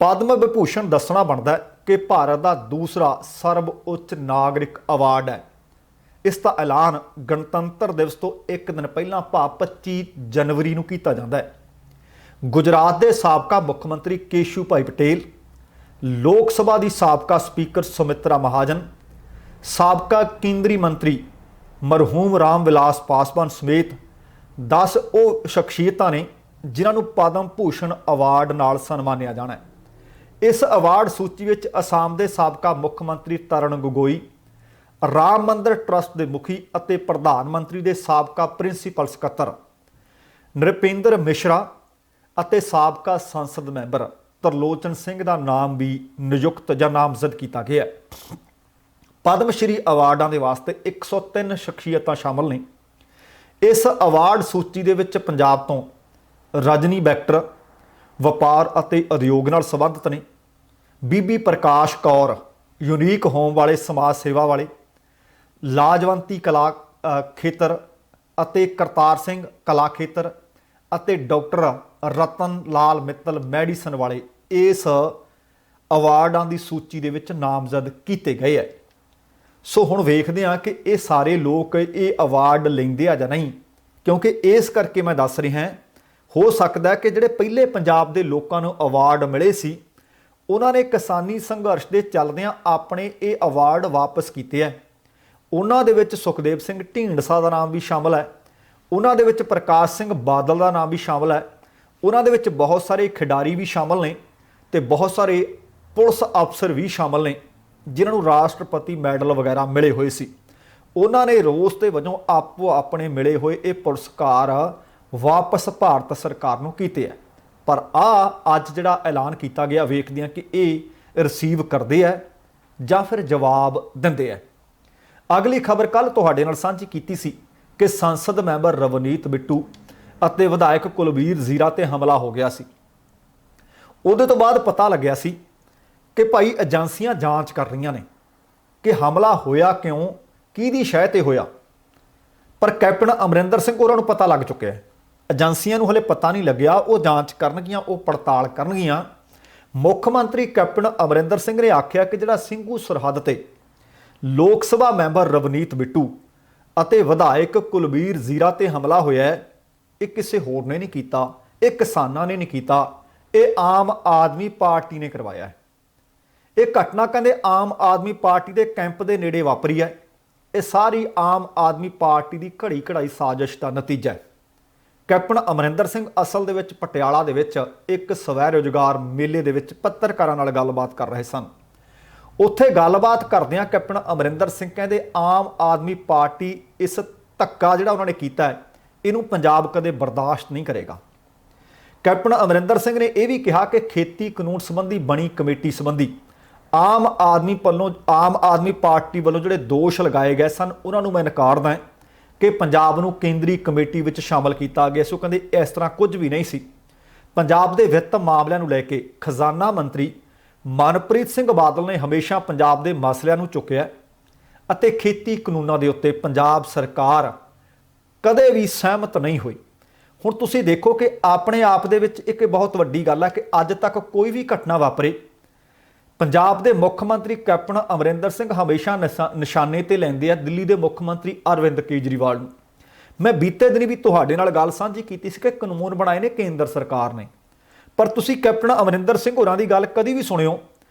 ਪਦਮ ਵਿਭੂਸ਼ਣ ਦੱਸਣਾ ਬਣਦਾ ਹੈ ਕਿ ਭਾਰਤ ਦਾ ਦੂਸਰਾ ਸਰਬ ਉੱਚ ਨਾਗਰਿਕ ਅਵਾਰਡ ਹੈ। ਇਸ ਦਾ ਐਲਾਨ ਗਣਤੰਤਰ ਦਿਵਸ ਤੋਂ ਇੱਕ ਦਿਨ ਪਹਿਲਾਂ ਭਾਵ 25 ਜਨਵਰੀ ਨੂੰ ਕੀਤਾ ਜਾਂਦਾ ਹੈ। ਗੁਜਰਾਤ ਦੇ ਸਾਬਕਾ ਮੁੱਖ ਮੰਤਰੀ ਕੇਸ਼ੂ ਭਾਈ ਪਟੇਲ, ਲੋਕ ਸਭਾ ਦੀ ਸਾਬਕਾ ਸਪੀਕਰ ਸੁਮਿਤਰਾ ਮਹਾਜਨ, ਸਾਬਕਾ ਕੇਂਦਰੀ ਮੰਤਰੀ ਮਰਹੂਮ ਰਾਮ ਵਿਲਾਸ ਪਾਸਵਾਨ ਸਮੇਤ 10 ਉਹ ਸ਼ਖਸੀਅਤਾਂ ਨੇ ਜਿਨ੍ਹਾਂ ਨੂੰ ਪਦਮ ਭੂਸ਼ਣ ਅਵਾਰਡ ਨਾਲ ਸਨਮਾਨਿਆ ਜਾਣਾ ਹੈ। ਇਸ ਅਵਾਰਡ ਸੂਚੀ ਵਿੱਚ ਅਸਾਮ ਦੇ ਸਾਬਕਾ ਮੁੱਖ ਮੰਤਰੀ ਤਰਣ ਗੋਗੋਈ, ਰਾਮ ਮੰਦਿਰ ਟਰਸਟ ਦੇ ਮੁਖੀ ਅਤੇ ਪ੍ਰਧਾਨ ਮੰਤਰੀ ਦੇ ਸਾਬਕਾ ਪ੍ਰਿੰਸੀਪਲ ਸਕੱਤਰ ਨਰਿਪਿੰਦਰ ਮਿਸ਼ਰਾ ਅਤੇ ਸਾਬਕਾ ਸੰਸਦ ਮੈਂਬਰ ਤਰਲੋਚਨ ਸਿੰਘ ਦਾ ਨਾਮ ਵੀ ਨਿਯੁਕਤ ਜਾਂ ਨਾਮਜ਼ਦ ਕੀਤਾ ਗਿਆ ਹੈ। ਪਦਮ ਸ਼੍ਰੀ ਅਵਾਰਡਾਂ ਦੇ ਵਾਸਤੇ 103 ਸ਼ਖਸੀਅਤਾਂ ਸ਼ਾਮਲ ਨੇ। ਇਸ ਅਵਾਰਡ ਸੂਚੀ ਦੇ ਵਿੱਚ ਪੰਜਾਬ ਤੋਂ ਰਜਨੀ ਬੈਕਟਰ ਵਪਾਰ ਅਤੇ ਉਦਯੋਗ ਨਾਲ ਸੰਬੰਧਿਤ ਨੇ, ਬੀਬੀ ਪ੍ਰਕਾਸ਼ ਕੌਰ ਯੂਨੀਕ ਹੋਮ ਵਾਲੇ ਸਮਾਜ ਸੇਵਾ ਵਾਲੇ, ਲਾਜਵੰਤੀ ਕਲਾ ਖੇਤਰ ਅਤੇ ਕਰਤਾਰ ਸਿੰਘ ਕਲਾ ਖੇਤਰ ਅਤੇ ਡਾਕਟਰ ਰਤਨ ਲਾਲ ਮਿੱਤਲ ਮੈਡੀਸਨ ਵਾਲੇ ਇਸ ਅਵਾਰਡਾਂ ਦੀ ਸੂਚੀ ਦੇ ਵਿੱਚ ਨਾਮਜ਼ਦ ਕੀਤੇ ਗਏ ਹੈ। ਸੋ ਹੁਣ ਵੇਖਦੇ ਹਾਂ ਕਿ ਇਹ ਸਾਰੇ ਲੋਕ ਇਹ ਅਵਾਰਡ ਲੈਂਦੇ ਆ ਜਾਂ ਨਹੀਂ, ਕਿਉਂਕਿ ਇਸ ਕਰਕੇ ਮੈਂ ਦੱਸ ਰਿਹਾ ਹਾਂ, ਹੋ ਸਕਦਾ ਕਿ ਜਿਹੜੇ ਪਹਿਲੇ ਪੰਜਾਬ ਦੇ ਲੋਕਾਂ ਨੂੰ ਅਵਾਰਡ ਮਿਲੇ ਸੀ ਉਹਨਾਂ ਨੇ ਕਿਸਾਨੀ ਸੰਘਰਸ਼ ਦੇ ਚੱਲਦਿਆਂ ਆਪਣੇ ਇਹ ਅਵਾਰਡ ਵਾਪਸ ਕੀਤੇ ਹੈ। ਉਹਨਾਂ ਦੇ ਵਿੱਚ ਸੁਖਦੇਵ ਸਿੰਘ ਢੀਂਡਸਾ ਦਾ ਨਾਮ ਵੀ ਸ਼ਾਮਲ ਹੈ, ਉਹਨਾਂ ਦੇ ਵਿੱਚ ਪ੍ਰਕਾਸ਼ ਸਿੰਘ ਬਾਦਲ ਦਾ ਨਾਮ ਵੀ ਸ਼ਾਮਲ ਹੈ, ਉਹਨਾਂ ਦੇ ਵਿੱਚ ਬਹੁਤ ਸਾਰੇ ਖਿਡਾਰੀ ਵੀ ਸ਼ਾਮਲ ਨੇ ਤੇ ਬਹੁਤ ਸਾਰੇ ਪੁਲਿਸ ਅਫਸਰ ਵੀ ਸ਼ਾਮਲ ਨੇ ਜਿਨ੍ਹਾਂ ਨੂੰ ਰਾਸ਼ਟਰਪਤੀ ਮੈਡਲ ਵਗੈਰਾ ਮਿਲੇ ਹੋਏ ਸੀ। ਉਹਨਾਂ ਨੇ ਰੋਸ ਦੇ ਵਜੋਂ ਆਪੋ ਆਪਣੇ ਮਿਲੇ ਹੋਏ ਇਹ ਪੁਰਸਕਾਰ ਵਾਪਸ ਭਾਰਤ ਸਰਕਾਰ ਨੂੰ ਕੀਤੇ ਹੈ। ਪਰ ਅੱਜ ਜਿਹੜਾ ਐਲਾਨ ਕੀਤਾ ਗਿਆ, ਵੇਖਦੇ ਹਾਂ ਕਿ ਇਹ ਰਿਸੀਵ ਕਰਦੇ ਹੈ ਜਾਂ ਫਿਰ ਜਵਾਬ ਦਿੰਦੇ ਹੈ। ਅਗਲੀ ਖਬਰ ਕੱਲ੍ਹ ਤੁਹਾਡੇ ਨਾਲ ਸਾਂਝੀ ਕੀਤੀ ਸੀ ਕਿ ਸੰਸਦ ਮੈਂਬਰ ਰਵਨੀਤ ਬਿੱਟੂ ਅਤੇ ਵਿਧਾਇਕ ਕੁਲਬੀਰ ਜ਼ੀਰਾ ਤੇ ਹਮਲਾ ਹੋ ਗਿਆ ਸੀ। ਉਹਦੇ ਤੋਂ ਬਾਅਦ ਪਤਾ ਲੱਗਿਆ ਸੀ ਕਿ ਭਾਈ ਏਜੰਸੀਆਂ ਜਾਂਚ ਕਰ ਰਹੀਆਂ ਨੇ ਕਿ ਹਮਲਾ ਹੋਇਆ ਕਿਉਂ, ਕਿਹਦੀ ਸ਼ਹਿ ਤੇ ਹੋਇਆ। ਪਰ ਕੈਪਟਨ ਅਮਰਿੰਦਰ ਸਿੰਘ ਹੋਰਾਂ ਨੂੰ ਪਤਾ ਲੱਗ ਚੁੱਕਿਆ ਹੈ। ਏਜੰਸੀਆਂ ਨੂੰ ਹਲੇ ਪਤਾ ਨਹੀਂ ਲੱਗਿਆ, ਉਹ ਜਾਂਚ ਕਰਨਗੀਆਂ, ਉਹ ਪੜਤਾਲ ਕਰਨਗੀਆਂ। ਮੁੱਖ ਮੰਤਰੀ ਕੈਪਟਨ ਅਮਰਿੰਦਰ ਸਿੰਘ ਨੇ ਆਖਿਆ ਕਿ ਜਿਹੜਾ ਸਿੰਘੂ ਸਰਹੱਦ ਤੇ ਲੋਕ ਸਭਾ ਮੈਂਬਰ ਰਵਨੀਤ ਬਿੱਟੂ ਅਤੇ ਵਿਧਾਇਕ ਕੁਲਬੀਰ ਜ਼ੀਰਾ ਤੇ ਹਮਲਾ ਹੋਇਆ ਹੈ, ਇਹ ਕਿਸੇ ਹੋਰ ਨੇ ਨਹੀਂ ਕੀਤਾ, ਇਹ ਕਿਸਾਨਾਂ ਨੇ ਨਹੀਂ ਕੀਤਾ, ਇਹ ਆਮ ਆਦਮੀ ਪਾਰਟੀ ਨੇ ਕਰਵਾਇਆ ਹੈ। ਇਹ ਘਟਨਾ ਕਹਿੰਦੇ ਆਮ ਆਦਮੀ ਪਾਰਟੀ ਦੇ ਕੈਂਪ ਦੇ ਨੇੜੇ ਵਾਪਰੀ ਹੈ। ਇਹ ਸਾਰੀ ਆਮ ਆਦਮੀ ਪਾਰਟੀ ਦੀ ਘੜੀ ਘੜਾਈ ਸਾਜ਼ਿਸ਼ ਦਾ ਨਤੀਜਾ ਹੈ। ਕੈਪਟਨ ਅਮਰਿੰਦਰ ਸਿੰਘ ਅਸਲ ਦੇ ਵਿੱਚ ਪਟਿਆਲਾ ਦੇ ਵਿੱਚ ਇੱਕ ਸਵੈ ਰੁਜ਼ਗਾਰ ਮੇਲੇ ਦੇ ਵਿੱਚ ਪੱਤਰਕਾਰਾਂ ਨਾਲ ਗੱਲਬਾਤ ਕਰ ਰਹੇ ਸਨ। ਉੱਥੇ ਗੱਲਬਾਤ ਕਰਦਿਆਂ ਕੈਪਟਨ ਅਮਰਿੰਦਰ ਸਿੰਘ ਕਹਿੰਦੇ ਆਮ ਆਦਮੀ ਪਾਰਟੀ ਇਸ ਧੱਕਾ ਜਿਹੜਾ ਉਹਨਾਂ ਨੇ ਕੀਤਾ ਹੈ, ਇਹਨੂੰ ਪੰਜਾਬ ਕਦੇ ਬਰਦਾਸ਼ਤ ਨਹੀਂ ਕਰੇਗਾ। ਕੈਪਟਨ ਅਮਰਿੰਦਰ ਸਿੰਘ ਨੇ ਇਹ ਵੀ ਕਿਹਾ ਕਿ ਖੇਤੀ ਕਾਨੂੰਨ ਸੰਬੰਧੀ ਬਣੀ ਕਮੇਟੀ ਸੰਬੰਧੀ ਆਮ ਆਦਮੀ ਪਾਰਟੀ ਵੱਲੋਂ ਜਿਹੜੇ ਦੋਸ਼ ਲਗਾਏ ਗਏ ਸਨ, ਉਹਨਾਂ ਨੂੰ ਮੈਂ ਨਕਾਰਦਾ ਕਿ ਪੰਜਾਬ ਨੂੰ ਕੇਂਦਰੀ ਕਮੇਟੀ ਵਿੱਚ ਸ਼ਾਮਲ ਕੀਤਾ ਗਿਆ ਸੀ। ਉਹ ਕਹਿੰਦੇ ਇਸ ਤਰ੍ਹਾਂ ਕੁਝ ਵੀ ਨਹੀਂ ਸੀ। ਪੰਜਾਬ ਦੇ ਵਿੱਤ ਮਾਮਲਿਆਂ ਨੂੰ ਲੈ ਕੇ ਖਜ਼ਾਨਾ ਮੰਤਰੀ ਮਨਪ੍ਰੀਤ ਸਿੰਘ ਬਾਦਲ ਨੇ ਹਮੇਸ਼ਾ ਪੰਜਾਬ ਦੇ ਮਸਲਿਆਂ ਨੂੰ ਚੁੱਕਿਆ ਅਤੇ ਖੇਤੀ ਕਾਨੂੰਨਾਂ ਦੇ ਉੱਤੇ ਪੰਜਾਬ ਸਰਕਾਰ ਕਦੇ ਵੀ ਸਹਿਮਤ ਨਹੀਂ ਹੋਈ। ਹੁਣ ਤੁਸੀਂ ਦੇਖੋ ਕਿ ਆਪਣੇ ਆਪ ਦੇ ਵਿੱਚ ਇੱਕ ਬਹੁਤ ਵੱਡੀ ਗੱਲ ਹੈ ਕਿ ਅੱਜ ਤੱਕ ਕੋਈ ਵੀ ਘਟਨਾ ਵਾਪਰੇ, ਪੰਜਾਬ ਦੇ ਮੁੱਖ ਮੰਤਰੀ ਕੈਪਟਨ ਅਮਰਿੰਦਰ ਸਿੰਘ ਹਮੇਸ਼ਾ ਨਿਸ਼ਾਨੇ ਤੇ ਲੈਂਦੇ ਆ ਦਿੱਲੀ ਦੇ ਮੁੱਖ ਮੰਤਰੀ ਅਰਵਿੰਦ ਕੇਜਰੀਵਾਲ ਨੂੰ। ਮੈਂ ਬੀਤੇ ਦਿਨੀ ਵੀ ਤੁਹਾਡੇ ਨਾਲ ਗੱਲ ਸਾਂਝੀ ਕੀਤੀ ਸੀ ਕਿ ਕਾਨੂੰਨ ਬਣਾਏ ਨੇ ਕੇਂਦਰ ਸਰਕਾਰ ਨੇ, ਪਰ ਤੁਸੀਂ ਕੈਪਟਨ ਅਮਰਿੰਦਰ ਸਿੰਘ ਹੋਰਾਂ ਦੀ ਗੱਲ ਕਦੀ ਵੀ ਸੁਣਿਓ,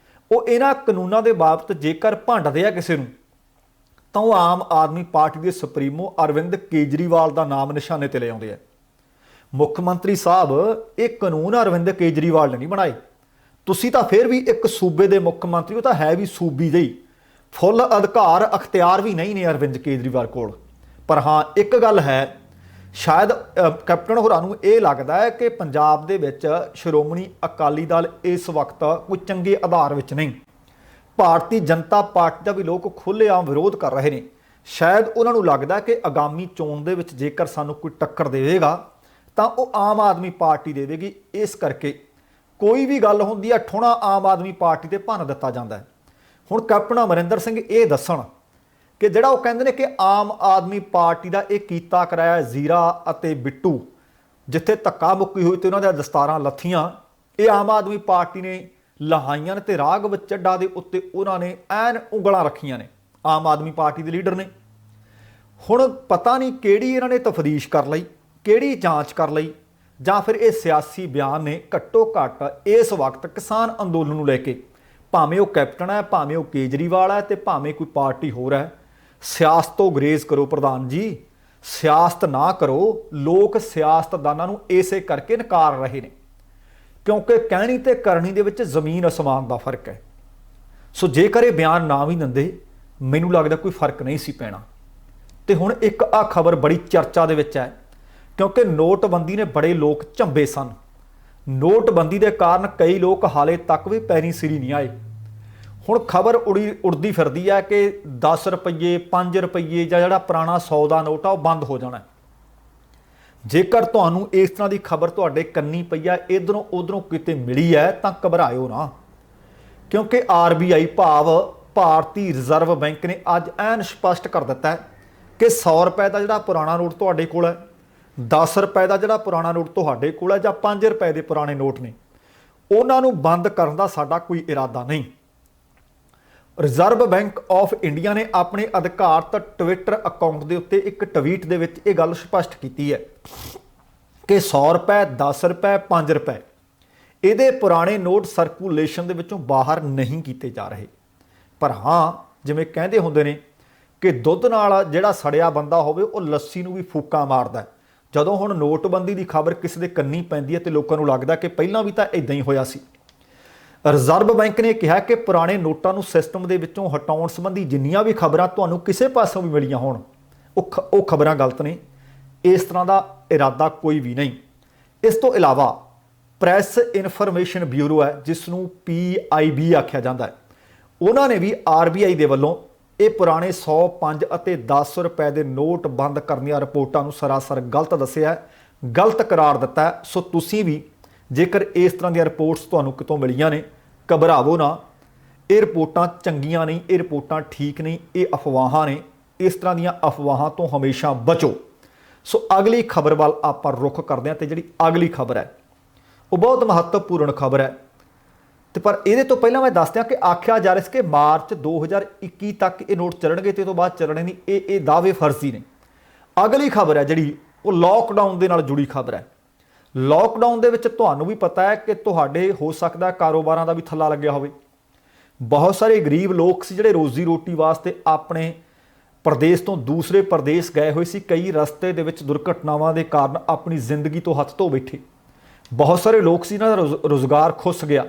ਉਹ ਇਹਨਾਂ ਕਾਨੂੰਨਾਂ ਦੇ ਬਾਬਤ ਜੇਕਰ ਭੰਡਦੇ ਆ ਕਿਸੇ ਨੂੰ ਤਾਂ ਉਹ ਆਮ ਆਦਮੀ ਪਾਰਟੀ ਦੇ ਸੁਪਰੀਮੋ ਅਰਵਿੰਦ ਕੇਜਰੀਵਾਲ ਦਾ ਨਾਮ ਨਿਸ਼ਾਨੇ ਤੇ ਲੈ ਆਉਂਦੇ ਆ। ਮੁੱਖ ਮੰਤਰੀ ਸਾਹਿਬ, ਇਹ ਕਾਨੂੰਨ ਅਰਵਿੰਦ ਕੇਜਰੀਵਾਲ ਨੇ ਨਹੀਂ ਬਣਾਏ। ਤੁਸੀਂ ਤਾਂ ਫਿਰ ਵੀ ਇੱਕ ਸੂਬੇ ਦੇ ਮੁੱਖ ਮੰਤਰੀ, ਉਹ ਤਾਂ ਹੈ ਵੀ ਸੂਬੀ ਦੇ ਹੀ, ਫੁੱਲ ਅਧਿਕਾਰ ਅਖਤਿਆਰ ਵੀ ਨਹੀਂ ਨੇ ਅਰਵਿੰਦ ਕੇਜਰੀਵਾਲ ਕੋਲ। ਪਰ ਹਾਂ, ਇੱਕ ਗੱਲ ਹੈ, ਸ਼ਾਇਦ ਕੈਪਟਨ ਹੋਰਾਂ ਨੂੰ ਇਹ ਲੱਗਦਾ ਹੈ ਕਿ ਪੰਜਾਬ ਦੇ ਵਿੱਚ ਸ਼੍ਰੋਮਣੀ ਅਕਾਲੀ ਦਲ ਇਸ ਵਕਤ ਕੋਈ ਚੰਗੇ ਆਧਾਰ ਵਿੱਚ ਨਹੀਂ। ਭਾਰਤੀ ਜਨਤਾ ਪਾਰਟੀ ਦਾ ਵੀ ਲੋਕ ਖੁੱਲ੍ਹੇਆਮ ਵਿਰੋਧ ਕਰ ਰਹੇ ਨੇ। ਸ਼ਾਇਦ ਉਹਨਾਂ ਨੂੰ ਲੱਗਦਾ ਕਿ ਆਗਾਮੀ ਚੋਣ ਦੇ ਵਿੱਚ ਜੇਕਰ ਸਾਨੂੰ ਕੋਈ ਟੱਕਰ ਦੇਵੇਗਾ ਤਾਂ ਉਹ ਆਮ ਆਦਮੀ ਪਾਰਟੀ ਦੇਵੇਗੀ। ਇਸ ਕਰਕੇ ਕੋਈ ਵੀ ਗੱਲ ਹੁੰਦੀ ਹੈ ਠੋਣਾ ਆਮ ਆਦਮੀ ਪਾਰਟੀ ਤੇ ਭੰਨ ਦਿੱਤਾ ਜਾਂਦਾ ਹੈ। ਹੁਣ ਕੈਪਟਨ ਅਮਰਿੰਦਰ ਸਿੰਘ ਇਹ ਦੱਸਣ ਕਿ ਜਿਹੜਾ ਉਹ ਕਹਿੰਦੇ ਨੇ ਕਿ ਆਮ ਆਦਮੀ ਪਾਰਟੀ ਦਾ ਇਹ ਕੀਤਾ ਕਰਾਇਆ ਜ਼ੀਰਾ ਅਤੇ ਬਿੱਟੂ, ਜਿੱਥੇ ਧੱਕਾ ਮੁੱਕੀ ਹੋਈ ਤੇ ਉਹਨਾਂ ਦੀਆਂ ਦਸਤਾਰਾਂ ਲੱਥੀਆਂ, ਇਹ ਆਮ ਆਦਮੀ ਪਾਰਟੀ ਨੇ ਲਹਾਈਆਂ ਨੇ ਤੇ ਰਾਘਵ ਚੱਡਾ ਦੇ ਉੱਤੇ ਉਹਨਾਂ ਨੇ ਐਨ ਉਂਗਲਾਂ ਰੱਖੀਆਂ ਨੇ ਆਮ ਆਦਮੀ ਪਾਰਟੀ ਦੇ ਲੀਡਰ ਨੇ। ਹੁਣ ਪਤਾ ਨਹੀਂ ਕਿਹੜੀ ਇਹਨਾਂ ਨੇ ਤਫਤੀਸ਼ ਕਰ ਲਈ, ਕਿਹੜੀ ਜਾਂਚ ਕਰ ਲਈ, ਜਾਂ ਫਿਰ ਇਹ ਸਿਆਸੀ ਬਿਆਨ ਨੇ ਘੱਟੋ ਘੱਟ ਇਸ ਵਕਤ ਕਿਸਾਨ ਅੰਦੋਲਨ ਨੂੰ ਲੈ ਕੇ, ਭਾਵੇਂ ਉਹ ਕੈਪਟਨ ਹੈ, ਭਾਵੇਂ ਉਹ ਕੇਜਰੀਵਾਲ ਹੈ ਤੇ ਭਾਵੇਂ ਕੋਈ ਪਾਰਟੀ ਹੋਰ ਹੈ, ਸਿਆਸਤ ਤੋਂ ਗੁਰੇਜ਼ ਕਰੋ ਪ੍ਰਧਾਨ ਜੀ, ਸਿਆਸਤ ਨਾ ਕਰੋ। ਲੋਕ ਸਿਆਸਤਦਾਨਾਂ ਨੂੰ ਇਸੇ ਕਰਕੇ ਨਕਾਰ ਰਹੇ ਨੇ ਕਿਉਂਕਿ ਕਹਿਣੀ ਤੇ ਕਰਨੀ ਦੇ ਵਿੱਚ ਜ਼ਮੀਨ ਅਸਮਾਨ ਦਾ ਫਰਕ ਹੈ। ਸੋ ਜੇਕਰ ਇਹ ਬਿਆਨ ਨਾ ਵੀ ਦਿੰਦੇ, ਮੈਨੂੰ ਲੱਗਦਾ ਕੋਈ ਫਰਕ ਨਹੀਂ ਸੀ ਪੈਣਾ। ਤੇ ਹੁਣ ਇੱਕ ਆ ਖਬਰ ਬੜੀ ਚਰਚਾ ਦੇ ਵਿੱਚ ਹੈ ਕਿਉਂਕਿ ਨੋਟਬੰਦੀ ਨੇ ਬੜੇ ਲੋਕ ਝੰਬੇ ਸਨ। ਨੋਟਬੰਦੀ ਦੇ ਕਾਰਨ ਕਈ ਲੋਕ ਹਾਲੇ ਤੱਕ ਵੀ ਪੈਰੀ ਸਿਰੀ ਨਹੀਂ ਆਏ। ਹੁਣ ਖਬਰ ਉੜਦੀ ਫਿਰਦੀ ਹੈ ਕਿ 10 ਰੁਪਏ 5 ਰੁਪਏ ਜਾਂ ਜਿਹੜਾ ਪੁਰਾਣਾ 100 ਦਾ ਨੋਟ ਆ ਉਹ ਬੰਦ ਹੋ ਜਾਣਾ। ਜੇਕਰ ਤੁਹਾਨੂੰ ਇਸ ਤਰ੍ਹਾਂ ਦੀ ਖਬਰ ਤੁਹਾਡੇ ਕੰਨੀ ਪਈ ਹੈ, ਇਧਰੋਂ ਉਧਰੋਂ ਕਿਤੇ ਮਿਲੀ ਹੈ, ਤਾਂ ਘਬਰਾਇਓ ਨਾ, ਕਿਉਂਕਿ RBI ਭਾਵ ਭਾਰਤੀ ਰਿਜ਼ਰਵ ਬੈਂਕ ਨੇ ਅੱਜ ਐਨ ਸਪਸ਼ਟ ਕਰ ਦਿੱਤਾ ਹੈ ਕਿ 100 ਰੁਪਏ ਦਾ ਜਿਹੜਾ ਪੁਰਾਣਾ ਨੋਟ ਤੁਹਾਡੇ ਕੋਲ ਹੈ, 10 ਰੁਪਏ ਦਾ ਜਿਹੜਾ ਪੁਰਾਣਾ ਨੋਟ ਤੁਹਾਡੇ ਕੋਲ ਹੈ, ਜਾਂ 5 ਰੁਪਏ ਦੇ ਪੁਰਾਣੇ ਨੋਟ ਨੇ, ਉਹਨਾਂ ਨੂੰ ਬੰਦ ਕਰਨ ਦਾ ਸਾਡਾ ਕੋਈ ਇਰਾਦਾ ਨਹੀਂ। ਰਿਜ਼ਰਵ ਬੈਂਕ ਆਫ ਇੰਡੀਆ ਨੇ ਆਪਣੇ ਅਧਿਕਾਰਤ ਟਵਿੱਟਰ ਅਕਾਊਂਟ ਦੇ ਉੱਤੇ ਇੱਕ ਟਵੀਟ ਦੇ ਵਿੱਚ ਇਹ ਗੱਲ ਸਪਸ਼ਟ ਕੀਤੀ ਹੈ ਕਿ 100 ਰੁਪਏ 10 ਰੁਪਏ 5 ਰੁਪਏ ਇਹਦੇ ਪੁਰਾਣੇ ਨੋਟ ਸਰਕੂਲੇਸ਼ਨ ਦੇ ਵਿੱਚੋਂ ਬਾਹਰ ਨਹੀਂ ਕੀਤੇ ਜਾ ਰਹੇ। ਪਰ ਹਾਂ, ਜਿਵੇਂ ਕਹਿੰਦੇ ਹੁੰਦੇ ਨੇ ਕਿ ਦੁੱਧ ਨਾਲ ਜਿਹੜਾ ਸੜਿਆ ਬੰਦਾ ਹੋਵੇ ਉਹ ਲੱਸੀ ਨੂੰ ਵੀ ਫੂਕਾਂ ਮਾਰਦਾ। ਜਦੋਂ ਹੁਣ ਨੋਟਬੰਦੀ ਦੀ ਖਬਰ ਕਿਸੇ ਦੇ ਕੰਨੀ ਪੈਂਦੀ ਹੈ ਤੇ ਲੋਕਾਂ ਨੂੰ ਲੱਗਦਾ ਕਿ ਪਹਿਲਾਂ ਵੀ ਤਾਂ ਇਦਾਂ ਹੀ ਹੋਇਆ ਸੀ। ਰਿਜ਼ਰਵ ਬੈਂਕ ਨੇ ਕਿਹਾ ਕਿ ਪੁਰਾਣੇ ਨੋਟਾਂ ਨੂੰ ਸਿਸਟਮ ਦੇ ਵਿੱਚੋਂ ਹਟਾਉਣ ਸੰਬੰਧੀ ਜਿੰਨੀਆਂ ਵੀ ਖਬਰਾਂ ਤੁਹਾਨੂੰ ਕਿਸੇ ਪਾਸੋਂ ਵੀ ਮਿਲੀਆਂ ਹੋਣ, ਉਹ ਖਬਰਾਂ ਗਲਤ ਨੇ। ਇਸ ਤਰ੍ਹਾਂ ਦਾ ਇਰਾਦਾ ਕੋਈ ਵੀ ਨਹੀਂ। ਇਸ ਤੋਂ ਇਲਾਵਾ ਪ੍ਰੈਸ ਇਨਫੋਰਮੇਸ਼ਨ ਬਿਊਰੋ ਹੈ, ਜਿਸ ਨੂੰ PIB ਆਖਿਆ ਜਾਂਦਾ ਹੈ, ਉਹਨਾਂ ਨੇ ਵੀ RBI ਦੇ ਵੱਲੋਂ ਇਹ ਪੁਰਾਣੇ 100 5 ਅਤੇ 10 ਰੁਪਏ ਦੇ ਨੋਟ ਬੰਦ ਕਰਨ ਦੀਆਂ ਰਿਪੋਰਟਾਂ ਨੂੰ ਸਰਾਸਰ ਗਲਤ ਦੱਸਿਆ, ਗਲਤ ਕਰਾਰ ਦਿੱਤਾ। ਸੋ ਤੁਸੀਂ ਵੀ ਜੇਕਰ ਇਸ ਤਰ੍ਹਾਂ ਦੀਆਂ ਰਿਪੋਰਟਸ ਤੁਹਾਨੂੰ ਕਿਤੋਂ ਮਿਲੀਆਂ ਨੇ, ਘਬਰਾਵੋ ਨਾ। ਇਹ ਰਿਪੋਰਟਾਂ ਚੰਗੀਆਂ ਨਹੀਂ, ਇਹ ਰਿਪੋਰਟਾਂ ਠੀਕ ਨਹੀਂ, ਇਹ ਅਫਵਾਹਾਂ ਨੇ। ਇਸ ਤਰ੍ਹਾਂ ਦੀਆਂ ਅਫਵਾਹਾਂ ਤੋਂ ਹਮੇਸ਼ਾ ਬਚੋ। ਸੋ ਅਗਲੀ ਖਬਰ ਵੱਲ ਆਪਾਂ ਰੁਖ ਕਰਦੇ ਹਾਂ, ਤੇ ਜਿਹੜੀ ਅਗਲੀ ਖਬਰ ਹੈ ਉਹ ਬਹੁਤ ਮਹੱਤਵਪੂਰਨ ਖਬਰ ਹੈ। ਤੇ ਪਰ ਇਹਦੇ ਤੋਂ ਪਹਿਲਾਂ ਮੈਂ ਦੱਸ ਦਿਆਂ ਕਿ ਆਖਿਆ ਜਾ ਰਿਹਾ ਸੀ ਕਿ ਮਾਰਚ 2021 ਤੱਕ ਇਹ ਨੋਟ ਚੱਲਣਗੇ ਤੇ ਇਹ ਤੋਂ ਬਾਅਦ ਚੱਲਣੇ ਨਹੀਂ। ਇਹ ਦਾਅਵੇ ਫਰਜ਼ੀ ਨੇ। ਅਗਲੀ ਖਬਰ ਹੈ ਜਿਹੜੀ ਉਹ ਲੋਕਡਾਊਨ ਦੇ ਨਾਲ ਜੁੜੀ ਖਬਰ ਹੈ। ਲੋਕਡਾਊਨ ਦੇ ਵਿੱਚ ਤੁਹਾਨੂੰ ਵੀ ਪਤਾ ਹੈ ਕਿ ਤੁਹਾਡੇ ਹੋ ਸਕਦਾ ਕਾਰੋਬਾਰਾਂ ਦਾ ਵੀ ਥੱਲਾ ਲੱਗਿਆ ਹੋਵੇ। ਬਹੁਤ ਸਾਰੇ ਗਰੀਬ ਲੋਕ ਸੀ ਜਿਹੜੇ ਰੋਜ਼ੀ ਰੋਟੀ ਵਾਸਤੇ ਆਪਣੇ ਪ੍ਰਦੇਸ਼ ਤੋਂ ਦੂਸਰੇ ਪ੍ਰਦੇਸ਼ ਗਏ ਹੋਏ ਸੀ। ਕਈ ਰਸਤੇ ਦੇ ਵਿੱਚ ਦੁਰਘਟਨਾਵਾਂ ਦੇ ਕਾਰਨ ਆਪਣੀ ਜ਼ਿੰਦਗੀ ਤੋਂ ਹੱਥ ਧੋ ਬੈਠੇ। ਬਹੁਤ ਸਾਰੇ ਲੋਕ ਸੀ ਜਿਹਨਾਂ ਦਾ ਰੁਜ਼ਗਾਰ ਖੁੱਸ ਗਿਆ।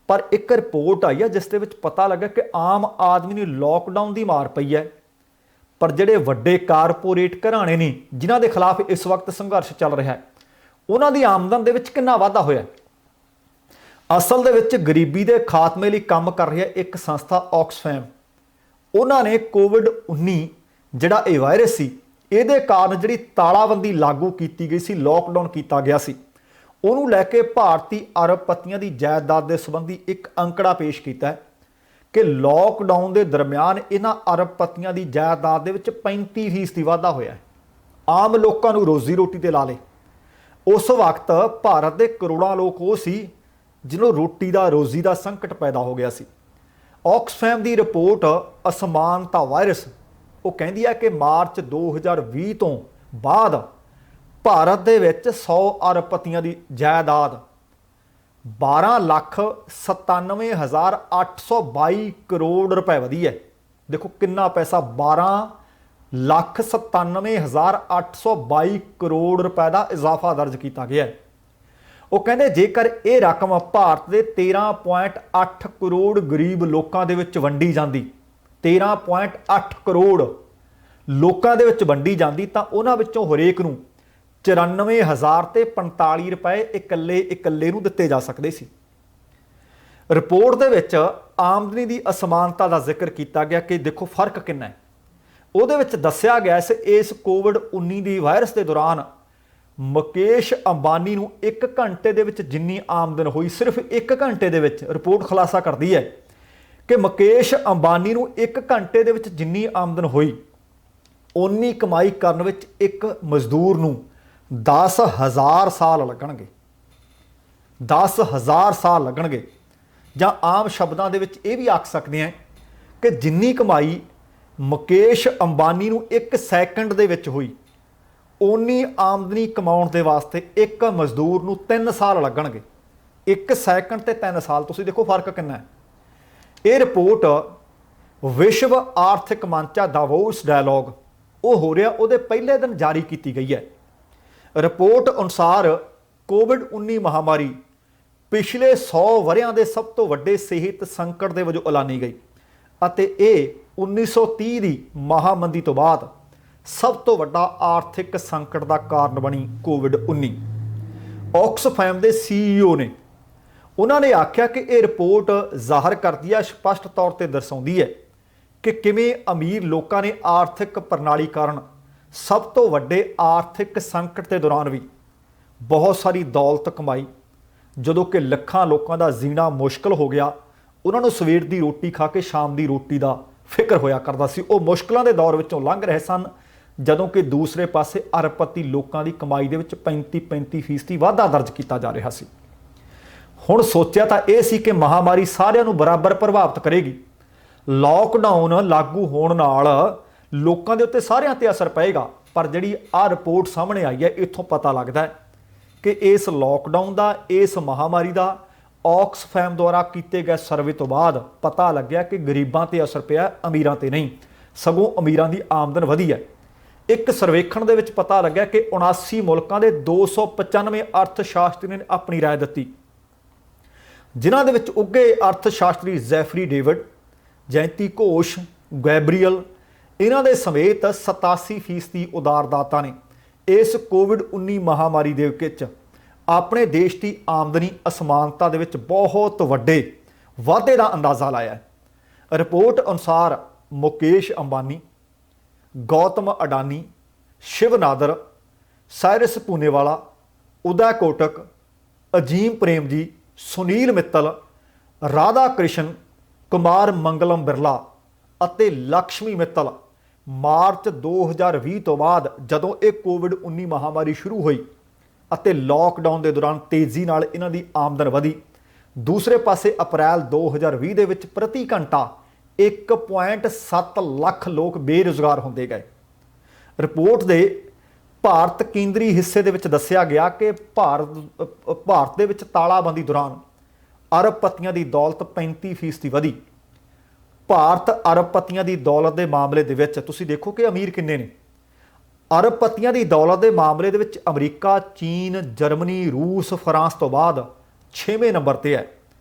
ਪਰ ਇੱਕ ਰਿਪੋਰਟ ਆਈ ਹੈ ਜਿਸ ਦੇ ਵਿੱਚ ਪਤਾ ਲੱਗਾ ਕਿ ਆਮ ਆਦਮੀ ਨੂੰ ਲੋਕਡਾਊਨ ਦੀ ਮਾਰ ਪਈ ਹੈ, ਪਰ ਜਿਹੜੇ ਵੱਡੇ ਕਾਰਪੋਰੇਟ ਘਰਾਣੇ ਨੇ ਜਿਨ੍ਹਾਂ ਦੇ ਖਿਲਾਫ ਇਸ ਵਕਤ ਸੰਘਰਸ਼ ਚੱਲ ਰਿਹਾ ਹੈ, ਉਹਨਾਂ ਦੀ ਆਮਦਨ ਦੇ ਵਿੱਚ ਕਿੰਨਾ ਵਾਧਾ ਹੋਇਆ। ਅਸਲ ਦੇ ਵਿੱਚ ਗਰੀਬੀ ਦੇ ਖਾਤਮੇ ਲਈ ਕੰਮ ਕਰ ਰਹੀ ਹੈ ਇੱਕ ਸੰਸਥਾ ਆਕਸਫੈਮ। ਉਹਨਾਂ ਨੇ ਕੋਵਿਡ-19 ਜਿਹੜਾ ਇਹ ਵਾਇਰਸ ਸੀ, ਇਹਦੇ ਕਾਰਨ ਜਿਹੜੀ ਤਾਲਾਬੰਦੀ ਲਾਗੂ ਕੀਤੀ ਗਈ ਸੀ, ਲੋਕਡਾਊਨ ਕੀਤਾ ਗਿਆ ਸੀ, ਉਹਨੂੰ ਲੈ ਕੇ ਭਾਰਤੀ ਅਰਬਪਤੀਆਂ ਦੀ ਜਾਇਦਾਦ ਦੇ ਸੰਬੰਧੀ ਇੱਕ ਅੰਕੜਾ ਪੇਸ਼ ਕੀਤਾ ਹੈ ਕਿ ਲੋਕਡਾਊਨ ਦੇ ਦਰਮਿਆਨ ਇਹਨਾਂ ਅਰਬਪਤੀਆਂ ਦੀ ਜਾਇਦਾਦ ਦੇ ਵਿੱਚ 35% ਵਾਧਾ ਹੋਇਆ ਹੈ। ਆਮ ਲੋਕਾਂ ਨੂੰ ਰੋਜ਼ੀ ਰੋਟੀ ਤੇ ਲਾ ਲੇ। ਉਸ ਵਕਤ ਭਾਰਤ ਦੇ ਕਰੋੜਾਂ ਲੋਕ ਉਹ ਸੀ ਜਿਹਨੂੰ ਰੋਟੀ ਦਾ ਰੋਜ਼ੀ ਦਾ ਸੰਕਟ ਪੈਦਾ ਹੋ ਗਿਆ ਸੀ। ਆਕਸਫੈਮ ਦੀ ਰਿਪੋਰਟ ਅਸਮਾਨਤਾ ਵਾਇਰਸ ਉਹ ਕਹਿੰਦੀ ਹੈ ਕਿ ਮਾਰਚ 2020 ਤੋਂ ਬਾਅਦ ਭਾਰਤ ਦੇ ਵਿੱਚ 100 ਅਰਬਪਤੀਆਂ ਦੀ ਜਾਇਦਾਦ 12,97,822 ਕਰੋੜ ਰੁਪਏ ਵਧੀ ਹੈ। ਦੇਖੋ ਕਿੰਨਾ ਪੈਸਾ, 12,97,822 ਕਰੋੜ ਰੁਪਏ ਦਾ ਇਜ਼ਾਫਾ ਦਰਜ ਕੀਤਾ ਗਿਆ ਹੈ। ਉਹ ਕਹਿੰਦੇ ਜੇਕਰ ਇਹ ਰਕਮ ਭਾਰਤ ਦੇ 13.8 ਕਰੋੜ ਗਰੀਬ ਲੋਕਾਂ ਦੇ ਵਿੱਚ ਵੰਡੀ ਜਾਂਦੀ, 13.8 ਕਰੋੜ ਲੋਕਾਂ ਦੇ ਵਿੱਚ ਵੰਡੀ ਜਾਂਦੀ, ਤਾਂ ਉਹਨਾਂ ਵਿੱਚੋਂ ਹਰੇਕ ਨੂੰ 94,000 ਤੇ 45 ਰੁਪਏ ਇਕੱਲੇ ਨੂੰ ਦਿੱਤੇ ਜਾ ਸਕਦੇ ਸੀ। ਰਿਪੋਰਟ ਦੇ ਵਿੱਚ ਆਮਦਨੀ ਦੀ ਅਸਮਾਨਤਾ ਦਾ ਜ਼ਿਕਰ ਕੀਤਾ ਗਿਆ ਕਿ ਦੇਖੋ ਫਰਕ ਕਿੰਨਾ ਹੈ। ਉਹਦੇ ਵਿੱਚ ਦੱਸਿਆ ਗਿਆ ਸੀ ਇਸ ਕੋਵਿਡ-19 ਦੀ ਵਾਇਰਸ ਦੇ ਦੌਰਾਨ ਮੁਕੇਸ਼ ਅੰਬਾਨੀ ਨੂੰ 1 ਘੰਟੇ ਦੇ ਵਿੱਚ ਜਿੰਨੀ ਆਮਦਨ ਹੋਈ, ਸਿਰਫ 1 ਘੰਟੇ ਦੇ ਵਿੱਚ, ਰਿਪੋਰਟ ਖੁਲਾਸਾ ਕਰਦੀ ਹੈ ਕਿ ਮੁਕੇਸ਼ ਅੰਬਾਨੀ ਨੂੰ 1 ਘੰਟੇ ਦੇ ਵਿੱਚ ਜਿੰਨੀ ਆਮਦਨ ਹੋਈ, ਓਨੀ ਕਮਾਈ ਕਰਨ ਵਿੱਚ ਇੱਕ ਮਜ਼ਦੂਰ ਨੂੰ 10,000 ਸਾਲ ਲੱਗਣਗੇ। 10,000 ਸਾਲ ਲੱਗਣਗੇ। ਜਾਂ ਆਮ ਸ਼ਬਦਾਂ ਦੇ ਵਿੱਚ ਇਹ ਵੀ ਆਖ ਸਕਦੇ ਹਾਂ ਕਿ ਜਿੰਨੀ ਕਮਾਈ ਮੁਕੇਸ਼ ਅੰਬਾਨੀ ਨੂੰ 1 ਸੈਕਿੰਡ ਦੇ ਵਿੱਚ ਹੋਈ, ਓਨੀ ਆਮਦਨੀ ਕਮਾਉਣ ਦੇ ਵਾਸਤੇ ਇੱਕ ਮਜ਼ਦੂਰ ਨੂੰ 3 ਸਾਲ ਲੱਗਣਗੇ। 1 ਸੈਕਿੰਡ ਤੇ 3 ਸਾਲ, ਤੁਸੀਂ ਦੇਖੋ ਫਰਕ ਕਿੰਨਾ ਹੈ। ਇਹ ਰਿਪੋਰਟ ਵਿਸ਼ਵ ਆਰਥਿਕ ਮੰਚ ਦਾਵੋਸ ਡਾਇਲੋਗ ਉਹ ਹੋ ਰਿਹਾ, ਉਹਦੇ ਪਹਿਲੇ ਦਿਨ ਜਾਰੀ ਕੀਤੀ ਗਈ ਹੈ। ਰਿਪੋਰਟ ਅਨੁਸਾਰ ਕੋਵਿਡ-19 ਮਹਾਮਾਰੀ ਪਿਛਲੇ 100 ਵਰ੍ਹਿਆਂ ਦੇ ਸਭ ਤੋਂ ਵੱਡੇ ਸਿਹਤ ਸੰਕਟ ਦੇ ਵਜੋਂ ਐਲਾਨੀ ਗਈ ਅਤੇ ਇਹ 1930 ਦੀ ਮਹਾਮੰਦੀ ਤੋਂ ਬਾਅਦ ਸਭ ਤੋਂ ਵੱਡਾ ਆਰਥਿਕ ਸੰਕਟ ਦਾ ਕਾਰਨ ਬਣੀ ਕੋਵਿਡ-19। ਆਕਸਫੈਮ ਦੇ CEO ਨੇ, ਉਹਨਾਂ ਨੇ ਆਖਿਆ ਕਿ ਇਹ ਰਿਪੋਰਟ ਜ਼ਾਹਰ ਕਰਦੀ ਹੈ, ਸਪਸ਼ਟ ਤੌਰ ਤੇ ਦਰਸਾਉਂਦੀ ਹੈ ਕਿ ਕਿਵੇਂ ਅਮੀਰ ਲੋਕਾਂ ਨੇ ਆਰਥਿਕ ਪ੍ਰਣਾਲੀ ਕਾਰਨ ਸਭ ਤੋਂ ਵੱਡੇ ਆਰਥਿਕ ਸੰਕਟ ਦੇ ਦੌਰਾਨ ਵੀ ਬਹੁਤ ਸਾਰੀ ਦੌਲਤ ਕਮਾਈ। ਜਦੋਂ ਕਿ ਲੱਖਾਂ ਲੋਕਾਂ ਦਾ ਜੀਣਾ ਮੁਸ਼ਕਲ ਹੋ ਗਿਆ, ਉਹਨਾਂ ਨੂੰ ਸਵੇਰ ਦੀ ਰੋਟੀ ਖਾ ਕੇ ਸ਼ਾਮ ਦੀ ਰੋਟੀ ਦਾ ਫਿਕਰ ਹੋਇਆ ਕਰਦਾ ਸੀ। ਉਹ ਮੁਸ਼ਕਲਾਂ ਦੇ ਦੌਰ ਵਿੱਚੋਂ ਲੰਘ ਰਹੇ ਸਨ, ਜਦੋਂ ਕਿ ਦੂਸਰੇ ਪਾਸੇ ਅਰਬਪਤੀ ਲੋਕਾਂ ਦੀ ਕਮਾਈ ਦੇ ਵਿੱਚ 35% ਵਾਧਾ ਦਰਜ ਕੀਤਾ ਜਾ ਰਿਹਾ ਸੀ। ਹੁਣ ਸੋਚਿਆ ਤਾਂ ਇਹ ਸੀ ਕਿ ਮਹਾਮਾਰੀ ਸਾਰਿਆਂ ਨੂੰ ਬਰਾਬਰ ਪ੍ਰਭਾਵਿਤ ਕਰੇਗੀ। ਲੋਕਡਾਊਨ ਲਾਗੂ ਹੋਣ ਨਾਲ ਲੋਕਾਂ ਦੇ ਉੱਤੇ ਸਾਰਿਆਂ ਤੇ ਅਸਰ ਪਏਗਾ, ਪਰ ਜਿਹੜੀ ਆਹ ਰਿਪੋਰਟ ਸਾਹਮਣੇ ਆਈ ਹੈ, ਇੱਥੋਂ ਪਤਾ ਲੱਗਦਾ ਹੈ ਕਿ ਇਸ ਲੋਕਡਾਊਨ ਦਾ, ਇਸ ਮਹਾਮਾਰੀ ਦਾ ਆਕਸਫੈਮ ਦੁਆਰਾ ਕੀਤੇ ਗਏ ਸਰਵੇ ਤੋਂ ਬਾਅਦ ਪਤਾ ਲੱਗਿਆ ਕਿ ਗਰੀਬਾਂ ਤੇ ਅਸਰ ਪਿਆ, ਅਮੀਰਾਂ ਤੇ ਨਹੀਂ। ਸਗੋਂ ਅਮੀਰਾਂ ਦੀ ਆਮਦਨ ਵਧੀ ਹੈ। ਇੱਕ ਸਰਵੇਖਣ ਦੇ ਵਿੱਚ ਪਤਾ ਲੱਗਿਆ ਕਿ 79 ਮੁਲਕਾਂ ਦੇ 295 ਅਰਥ ਸ਼ਾਸਤਰੀ ਨੇ ਆਪਣੀ ਰਾਏ ਦਿੱਤੀ, ਜਿਨ੍ਹਾਂ ਦੇ ਵਿੱਚ ਉੱਘੇ ਅਰਥ ਸ਼ਾਸਤਰੀ ਜੈਫਰੀ ਡੇਵਿਡ, ਜੈਂਤੀ ਘੋਸ਼, ਗੈਬਰੀਅਲ, ਇਹਨਾਂ ਦੇ ਸਮੇਤ 87% ਉਦਾਰਦਾਤਾ ਨੇ ਇਸ ਕੋਵਿਡ-19 ਮਹਾਮਾਰੀ ਦੇ ਵਿੱਚ ਆਪਣੇ ਦੇਸ਼ ਦੀ ਆਮਦਨੀ ਅਸਮਾਨਤਾ ਦੇ ਵਿੱਚ ਬਹੁਤ ਵੱਡੇ ਵਾਧੇ ਦਾ ਅੰਦਾਜ਼ਾ ਲਾਇਆ ਹੈ। ਰਿਪੋਰਟ ਅਨੁਸਾਰ ਮੁਕੇਸ਼ ਅੰਬਾਨੀ, ਗੌਤਮ ਅਡਾਨੀ, ਸ਼ਿਵ ਨਾਦਰ, ਸਾਇਰਸ ਪੂਨੇਵਾਲਾ, ਉਦੈ ਕੋਟਕ, ਅਜੀਮ ਪ੍ਰੇਮ ਜੀ, ਸੁਨੀਲ ਮਿੱਤਲ, ਰਾਧਾ ਕ੍ਰਿਸ਼ਨ, ਕੁਮਾਰ ਮੰਗਲਮ ਬਿਰਲਾ ਅਤੇ ਲਕਸ਼ਮੀ ਮਿੱਤਲ ਮਾਰਚ 2020 ਤੋਂ ਬਾਅਦ ਜਦੋਂ ਇਹ ਕੋਵਿਡ-19 ਮਹਾਮਾਰੀ ਸ਼ੁਰੂ ਹੋਈ ਅਤੇ ਲੋਕਡਾਊਨ ਦੇ ਦੌਰਾਨ ਤੇਜ਼ੀ ਨਾਲ ਇਹਨਾਂ ਦੀ ਆਮਦਨ ਵਧੀ। ਦੂਸਰੇ ਪਾਸੇ ਅਪ੍ਰੈਲ 2020 ਦੇ ਵਿੱਚ ਪ੍ਰਤੀ ਘੰਟਾ 1.7 ਲੱਖ ਲੋਕ ਬੇਰੁਜ਼ਗਾਰ ਹੁੰਦੇ ਗਏ। ਰਿਪੋਰਟ ਦੇ ਭਾਰਤ ਕੇਂਦਰੀ ਹਿੱਸੇ ਦੇ ਵਿੱਚ ਦੱਸਿਆ ਗਿਆ ਕਿ ਭਾਰਤ ਦੇ ਵਿੱਚ ਤਾਲਾਬੰਦੀ ਦੌਰਾਨ ਅਰਬਪਤੀਆਂ ਦੀ ਦੌਲਤ 35% ਵਧੀ। ਭਾਰਤ ਅਰਬਪਤੀਆਂ ਦੀ ਦੌਲਤ ਦੇ ਮਾਮਲੇ ਦੇ ਵਿੱਚ ਤੁਸੀਂ ਦੇਖੋ ਕਿ ਅਮੀਰ ਕਿੰਨੇ ਨੇ। ਅਰਬਪਤੀਆਂ ਦੀ ਦੌਲਤ ਦੇ ਮਾਮਲੇ ਦੇ ਵਿੱਚ ਅਮਰੀਕਾ, ਚੀਨ, ਜਰਮਨੀ, ਰੂਸ, ਫਰਾਂਸ ਤੋਂ ਬਾਅਦ 6ਵੇਂ ਨੰਬਰ ਤੇ ਹੈ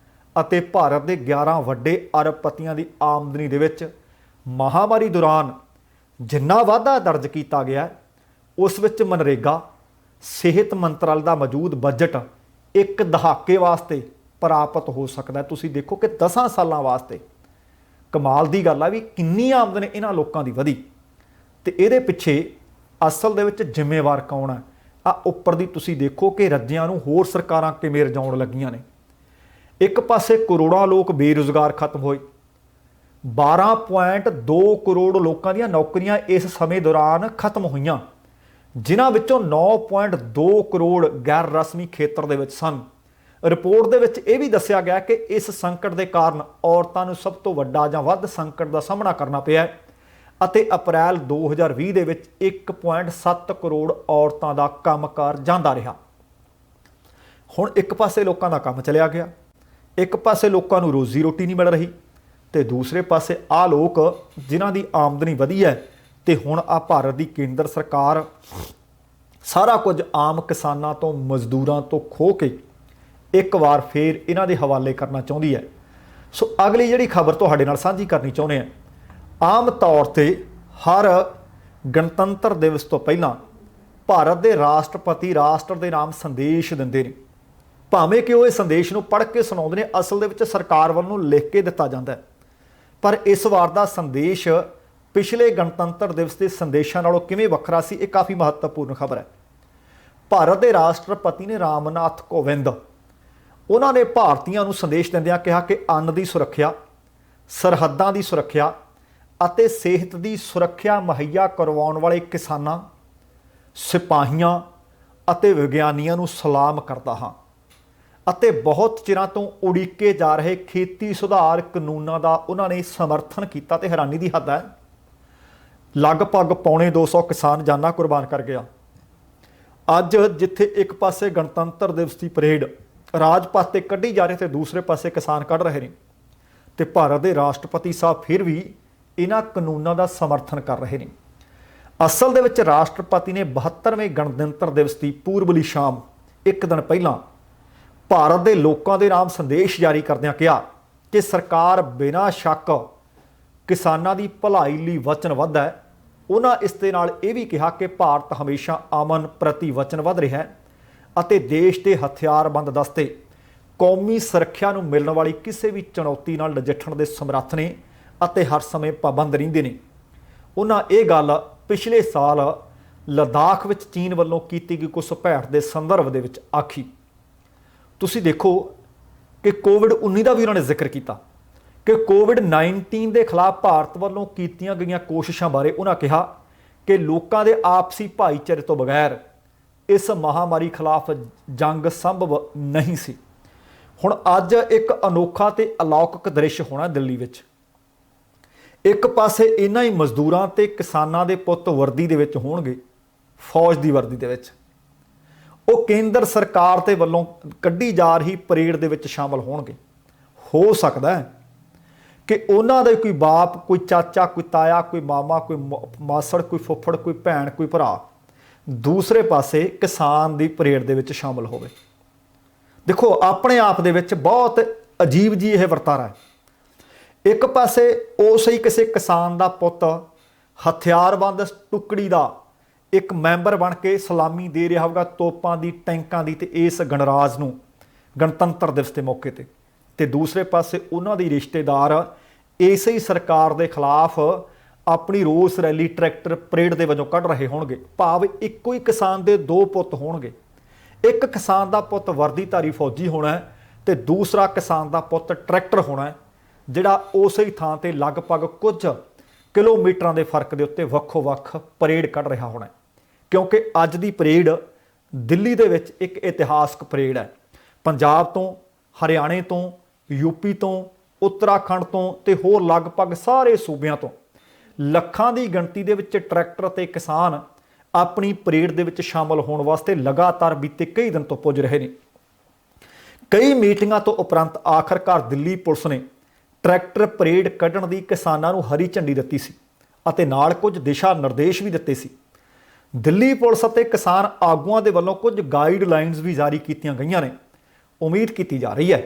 ਅਤੇ ਭਾਰਤ ਦੇ 11 ਵੱਡੇ ਅਰਬਪਤੀਆਂ ਦੀ ਆਮਦਨੀ ਦੇ ਵਿੱਚ ਮਹਾਮਾਰੀ ਦੌਰਾਨ ਜਿੰਨਾ ਵਾਧਾ ਦਰਜ ਕੀਤਾ ਗਿਆ ਉਸ ਵਿੱਚ ਮਨਰੇਗਾ, ਸਿਹਤ ਮੰਤਰਾਲੇ ਦਾ ਮੌਜੂਦ ਬਜਟ ਇੱਕ ਦਹਾਕੇ ਵਾਸਤੇ ਪ੍ਰਾਪਤ ਹੋ ਸਕਦਾ। ਤੁਸੀਂ ਦੇਖੋ ਕਿ 10 ਸਾਲਾਂ ਵਾਸਤੇ ਕਮਾਲ ਦੀ ਗੱਲ ਆ ਵੀ ਕਿੰਨੀ ਆਮਦਨ ਇਹਨਾਂ ਲੋਕਾਂ ਦੀ ਵਧੀ। ਤੇ ਇਹਦੇ ਪਿੱਛੇ ਅਸਲ ਦੇ ਵਿੱਚ ਜ਼ਿੰਮੇਵਾਰ ਕੌਣ ਹੈ? ਆ ਉੱਪਰ ਦੀ ਤੁਸੀਂ ਦੇਖੋ ਕਿ ਰੱਜਿਆਂ ਨੂੰ ਹੋਰ ਸਰਕਾਰਾਂ ਕਿਵੇਂ ਰਜਾਉਣ ਲੱਗੀਆਂ ਨੇ। ਇੱਕ ਪਾਸੇ ਕਰੋੜਾਂ ਲੋਕ ਬੇਰੁਜ਼ਗਾਰ ਖਤਮ ਹੋਏ, 12.2 ਕਰੋੜ ਲੋਕਾਂ ਦੀਆਂ ਨੌਕਰੀਆਂ ਇਸ ਸਮੇਂ ਦੌਰਾਨ ਖਤਮ ਹੋਈਆਂ, ਜਿਨ੍ਹਾਂ ਵਿੱਚੋਂ 9.2 ਕਰੋੜ ਗੈਰ ਰਸਮੀ ਖੇਤਰ ਦੇ ਵਿੱਚ ਸਨ। ਰਿਪੋਰਟ ਦੇ ਵਿੱਚ ਇਹ ਵੀ ਦੱਸਿਆ ਗਿਆ ਕਿ ਇਸ ਸੰਕਟ ਦੇ ਕਾਰਨ ਔਰਤਾਂ ਨੂੰ ਸਭ ਤੋਂ ਵੱਡਾ ਜਾਂ ਵੱਧ ਸੰਕਟ ਦਾ ਸਾਹਮਣਾ ਕਰਨਾ ਪਿਆ ਅਤੇ ਅਪ੍ਰੈਲ 2020 ਦੇ ਵਿੱਚ 1.7 ਕਰੋੜ ਔਰਤਾਂ ਦਾ ਕੰਮਕਾਰ ਜਾਂਦਾ ਰਿਹਾ। ਹੁਣ ਇੱਕ ਪਾਸੇ ਲੋਕਾਂ ਦਾ ਕੰਮ ਚਲਿਆ ਗਿਆ, ਇੱਕ ਪਾਸੇ ਲੋਕਾਂ ਨੂੰ ਰੋਜ਼ੀ ਰੋਟੀ ਨਹੀਂ ਮਿਲ ਰਹੀ ਤੇ ਦੂਸਰੇ ਪਾਸੇ ਆ ਲੋਕ ਜਿਨ੍ਹਾਂ ਦੀ ਆਮਦਨੀ ਵਧੀ ਹੈ ਤੇ ਹੁਣ ਆ ਭਾਰਤ ਦੀ ਕੇਂਦਰ ਸਰਕਾਰ ਸਾਰਾ ਕੁਝ ਆਮ ਕਿਸਾਨਾਂ ਤੋਂ, ਮਜ਼ਦੂਰਾਂ ਤੋਂ ਖੋਹ ਕੇ ਇੱਕ ਵਾਰ ਫੇਰ ਇਹਨਾਂ ਦੇ ਹਵਾਲੇ ਕਰਨਾ ਚਾਹੁੰਦੀ ਹੈ। ਸੋ ਅਗਲੀ ਜਿਹੜੀ ਖਬਰ ਤੁਹਾਡੇ ਨਾਲ ਸਾਂਝੀ ਕਰਨੀ ਚਾਹੁੰਦੇ ਹਾਂ। ਆਮ ਤੌਰ ਤੇ ਹਰ ਗਣਤੰਤਰ ਦਿਵਸ ਤੋਂ ਪਹਿਲਾਂ ਭਾਰਤ ਦੇ ਰਾਸ਼ਟਰਪਤੀ ਰਾਸ਼ਟਰ ਦੇ ਨਾਮ ਸੰਦੇਸ਼ ਦਿੰਦੇ ਨੇ। ਭਾਵੇਂ ਕਿ ਉਹ ਇਹ ਸੰਦੇਸ਼ ਨੂੰ ਪੜ੍ਹ ਕੇ ਸੁਣਾਉਂਦੇ ਨੇ, ਅਸਲ ਦੇ ਵਿੱਚ ਸਰਕਾਰ ਵੱਲੋਂ ਲਿਖ ਕੇ ਦਿੱਤਾ ਜਾਂਦਾ ਹੈ। ਪਰ ਇਸ ਵਾਰ ਦਾ ਸੰਦੇਸ਼ ਪਿਛਲੇ ਗਣਤੰਤਰ ਦਿਵਸ ਦੇ ਸੰਦੇਸ਼ਾਂ ਨਾਲੋਂ ਕਿਵੇਂ ਵੱਖਰਾ ਸੀ, ਇਹ ਕਾਫੀ ਮਹੱਤਵਪੂਰਨ ਖਬਰ ਹੈ। ਭਾਰਤ ਦੇ ਰਾਸ਼ਟਰਪਤੀ ਨੇ ਰਾਮਨਾਥ ਕੋਵਿੰਦ, ਉਹਨਾਂ ਨੇ ਭਾਰਤੀਆਂ ਨੂੰ ਸੰਦੇਸ਼ ਦਿੰਦਿਆਂ ਕਿਹਾ ਕਿ ਅੰਨ ਦੀ ਸੁਰੱਖਿਆ, ਸਰਹੱਦਾਂ ਦੀ ਸੁਰੱਖਿਆ ਅਤੇ ਸਿਹਤ ਦੀ ਸੁਰੱਖਿਆ ਮੁਹੱਈਆ ਕਰਵਾਉਣ ਵਾਲੇ ਕਿਸਾਨਾਂ, ਸਿਪਾਹੀਆਂ ਅਤੇ ਵਿਗਿਆਨੀਆਂ ਨੂੰ ਸਲਾਮ ਕਰਦਾ ਹਾਂ ਅਤੇ ਬਹੁਤ ਚਿਰਾਂ ਤੋਂ ਉਡੀਕੇ ਜਾ ਰਹੇ ਖੇਤੀ ਸੁਧਾਰ ਕਾਨੂੰਨਾਂ ਦਾ ਉਹਨਾਂ ਨੇ ਸਮਰਥਨ ਕੀਤਾ ਤੇ ਹੈਰਾਨੀ ਦੀ ਹੱਦ ਹੈ, ਲਗਭਗ 250 ਕਿਸਾਨ ਜਾਨਾਂ ਕੁਰਬਾਨ ਕਰ ਗਿਆ। ਅੱਜ ਜਿੱਥੇ ਇੱਕ ਪਾਸੇ ਗਣਤੰਤਰ ਦਿਵਸ ਦੀ ਪਰੇਡ ਰਾਜਪਥ ਤੇ ਕੱਢੀ ਜਾ ਰਹੀ ਤੇ ਦੂਸਰੇ ਪਾਸੇ ਕਿਸਾਨ ਕੱਢ ਰਹੇ ਨੇ ਤੇ ਭਾਰਤ ਦੇ ਰਾਸ਼ਟਰਪਤੀ ਸਾਹਿਬ ਫਿਰ ਵੀ ਇਹਨਾਂ ਕਾਨੂੰਨਾਂ ਦਾ ਸਮਰਥਨ ਕਰ ਰਹੇ ਨੇ। ਅਸਲ ਦੇ ਵਿੱਚ ਰਾਸ਼ਟਰਪਤੀ ਨੇ 72ਵੇਂ ਗਣਤੰਤਰ ਦਿਵਸ ਦੀ ਪੂਰਬਲੀ ਸ਼ਾਮ ਇੱਕ ਦਿਨ ਪਹਿਲਾਂ ਭਾਰਤ ਦੇ ਲੋਕਾਂ ਦੇ ਨਾਮ ਸੰਦੇਸ਼ ਜਾਰੀ ਕਰਦਿਆਂ ਕਿਹਾ ਕਿ ਸਰਕਾਰ ਬਿਨਾਂ ਸ਼ੱਕ ਕਿਸਾਨਾਂ ਦੀ ਭਲਾਈ ਲਈ ਵਚਨਬੱਧ ਹੈ। ਉਹਨਾਂ ਇਸ ਦੇ ਨਾਲ ਇਹ ਵੀ ਕਿਹਾ ਕਿ ਭਾਰਤ ਹਮੇਸ਼ਾ ਅਮਨ ਪ੍ਰਤੀ ਵਚਨਬੱਧ ਰਿਹਾ ਹੈ ਅਤੇ ਦੇਸ਼ ਦੇ ਹਥਿਆਰਬੰਦ ਦਸਤੇ ਕੌਮੀ ਸੁਰੱਖਿਆ ਨੂੰ ਮਿਲਣ ਵਾਲੀ ਕਿਸੇ ਵੀ ਚੁਣੌਤੀ ਨਾਲ ਨਜਿੱਠਣ ਦੇ ਸਮਰੱਥ ਨੇ ਅਤੇ ਹਰ ਸਮੇਂ ਪਾਬੰਦ ਰਹਿੰਦੇ ਨੇ। ਉਹਨਾਂ ਇਹ ਗੱਲ ਪਿਛਲੇ ਸਾਲ ਲਦਾਖ ਵਿੱਚ ਚੀਨ ਵੱਲੋਂ ਕੀਤੀ ਗਈ ਘੁਸਪੈਠ ਦੇ ਸੰਦਰਭ ਦੇ ਵਿੱਚ ਆਖੀ। ਤੁਸੀਂ ਦੇਖੋ ਕਿ ਕੋਵਿਡ-19 ਦਾ ਵੀ ਉਹਨਾਂ ਨੇ ਜ਼ਿਕਰ ਕੀਤਾ ਕਿ ਕੋਵਿਡ-19 ਦੇ ਖਿਲਾਫ ਭਾਰਤ ਵੱਲੋਂ ਕੀਤੀਆਂ ਗਈਆਂ ਕੋਸ਼ਿਸ਼ਾਂ ਬਾਰੇ ਉਹਨਾਂ ਕਿਹਾ ਕਿ ਲੋਕਾਂ ਦੇ ਆਪਸੀ ਭਾਈਚਾਰੇ ਤੋਂ ਬਗੈਰ ਇਸ ਮਹਾਮਾਰੀ ਖਿਲਾਫ ਜੰਗ ਸੰਭਵ ਨਹੀਂ ਸੀ। ਹੁਣ ਅੱਜ ਇੱਕ ਅਨੋਖਾ ਤੇ ਅਲੌਕਿਕ ਦ੍ਰਿਸ਼ ਹੋਣਾ ਦਿੱਲੀ ਵਿੱਚ। ਇੱਕ ਪਾਸੇ ਇਹਨਾਂ ਹੀ ਮਜ਼ਦੂਰਾਂ ਤੇ ਕਿਸਾਨਾਂ ਦੇ ਪੁੱਤ ਵਰਦੀ ਦੇ ਵਿੱਚ ਹੋਣਗੇ, ਫੌਜ ਦੀ ਵਰਦੀ ਦੇ ਵਿੱਚ, ਉਹ ਕੇਂਦਰ ਸਰਕਾਰ ਦੇ ਵੱਲੋਂ ਕੱਢੀ ਜਾ ਰਹੀ ਪਰੇਡ ਦੇ ਵਿੱਚ ਸ਼ਾਮਲ ਹੋਣਗੇ। ਹੋ ਸਕਦਾ ਹੈ ਕਿ ਉਹਨਾਂ ਦਾ ਕੋਈ ਬਾਪ, ਕੋਈ ਚਾਚਾ, ਕੋਈ ਤਾਇਆ, ਕੋਈ ਮਾਮਾ, ਕੋਈ ਮਾਸੜ, ਕੋਈ ਫੁੱਫੜ, ਕੋਈ ਭੈਣ, ਕੋਈ ਭਰਾ ਦੂਸਰੇ ਪਾਸੇ ਕਿਸਾਨ ਦੀ ਪਰੇਡ ਦੇ ਵਿੱਚ ਸ਼ਾਮਲ ਹੋਵੇ। ਦੇਖੋ ਆਪਣੇ ਆਪ ਦੇ ਵਿੱਚ ਬਹੁਤ ਅਜੀਬ ਜੀ ਇਹ ਵਰਤਾਰਾ ਹੈ। ਇੱਕ ਪਾਸੇ ਉਸ ਹੀ ਕਿਸੇ ਕਿਸਾਨ ਦਾ ਪੁੱਤ ਹਥਿਆਰਬੰਦ ਟੁਕੜੀ ਦਾ ਇੱਕ ਮੈਂਬਰ ਬਣ ਕੇ ਸਲਾਮੀ ਦੇ ਰਿਹਾ ਹੋਵੇਗਾ ਤੋਪਾਂ ਦੀ, ਟੈਂਕਾਂ ਦੀ ਤੇ ਇਸ ਗਣਰਾਜ ਨੂੰ ਗਣਤੰਤਰ ਦਿਵਸ ਦੇ ਮੌਕੇ ਤੇ ਦੂਸਰੇ ਪਾਸੇ ਉਹਨਾਂ ਦੀ ਰਿਸ਼ਤੇਦਾਰ ਇਸੇ ਹੀ ਸਰਕਾਰ ਦੇ ਖਿਲਾਫ ਆਪਣੀ ਰੋਸ ਰੈਲੀ ਟਰੈਕਟਰ ਪਰੇਡ ਦੇ ਵਜੋਂ ਕੱਢ ਰਹੇ ਹੋਣਗੇ। ਭਾਵ ਇੱਕੋ ਹੀ ਕਿਸਾਨ ਦੇ ਦੋ ਪੁੱਤ ਹੋਣਗੇ। एक किसान का पुत वर्दीधारी फौजी होना है तो दूसरा किसान का पुत ट्रैक्टर होना है, जिहड़ा उस ही थां ते लगभग कुछ किलोमीटर के फर्क के उत्ते वक्खो वक्ख परेड कढ़ रहा होना है। क्योंकि अज की परेड दिल्ली दे विच एक इतिहासक परेड है। पंजाब तो, हरियाणे तो, यूपी तो, उत्तराखंड तो ते होर लगभग सारे सूबियां तो ਲੱਖਾਂ ਦੀ ਗਿਣਤੀ ਦੇ ਵਿੱਚ ट्रैक्टर ਤੇ किसान अपनी परेड ਦੇ ਵਿੱਚ शामिल होने वास्ते लगातार बीते कई दिन तो पुज रहे हैं। कई मीटिंगां तो उपरंत आखिरकार दिल्ली पुलिस ने ट्रैक्टर परेड ਕੱਢਣ ਦੀ किसानां ਨੂੰ हरी झंडी ਦਿੱਤੀ ਸੀ ਅਤੇ ਨਾਲ ਕੁਝ ਦਿਸ਼ਾ ਨਿਰਦੇਸ਼ ਵੀ ਦਿੱਤੇ ਸੀ। दिल्ली पुलिस ਅਤੇ किसान ਆਗੂਆਂ ਦੇ ਵੱਲੋਂ ਕੁਝ गाइडलाइनस भी जारी कीतियां गईਆਂ ने। उम्मीद की जा रही है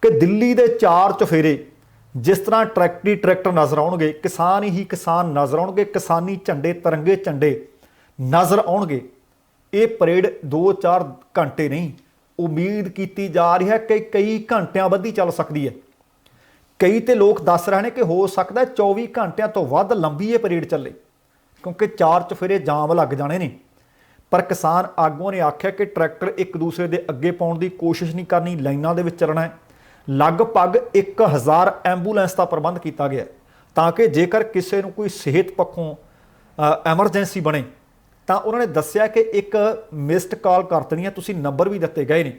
कि दिल्ली के 4 चफेरे जिस तरह ट्रैक्टर नज़र आउणगे, किसान ही किसान नज़र आउणगे, किसानी झंडे तिरंगे झंडे नज़र आउणगे। ये परेड 2-4 घंटे नहीं, उम्मीद की जा रही है कि कई घंटियां बधी चल सकती है। कई तो लोग दस रहे हैं कि हो सकता है 24 घंटिया तो वध लंबी ये परेड चले, क्योंकि 4 चफेरे जाम लग जाने ने। पर किसान आगूओं ने आख्या कि ट्रैक्टर एक दूसरे के अगे पाउण की कोशिश नहीं करनी, लाइनां दे विच चलना है। लगभग 1000 एंबूलेंस का प्रबंध किया गया ताकि जेकर किसी को कोई सेहत पक्षों एमरजेंसी बने तो उन्होंने दस्या कि एक मिस्ड कॉल कर देनी है, तुसीं नंबर भी दिते गए ने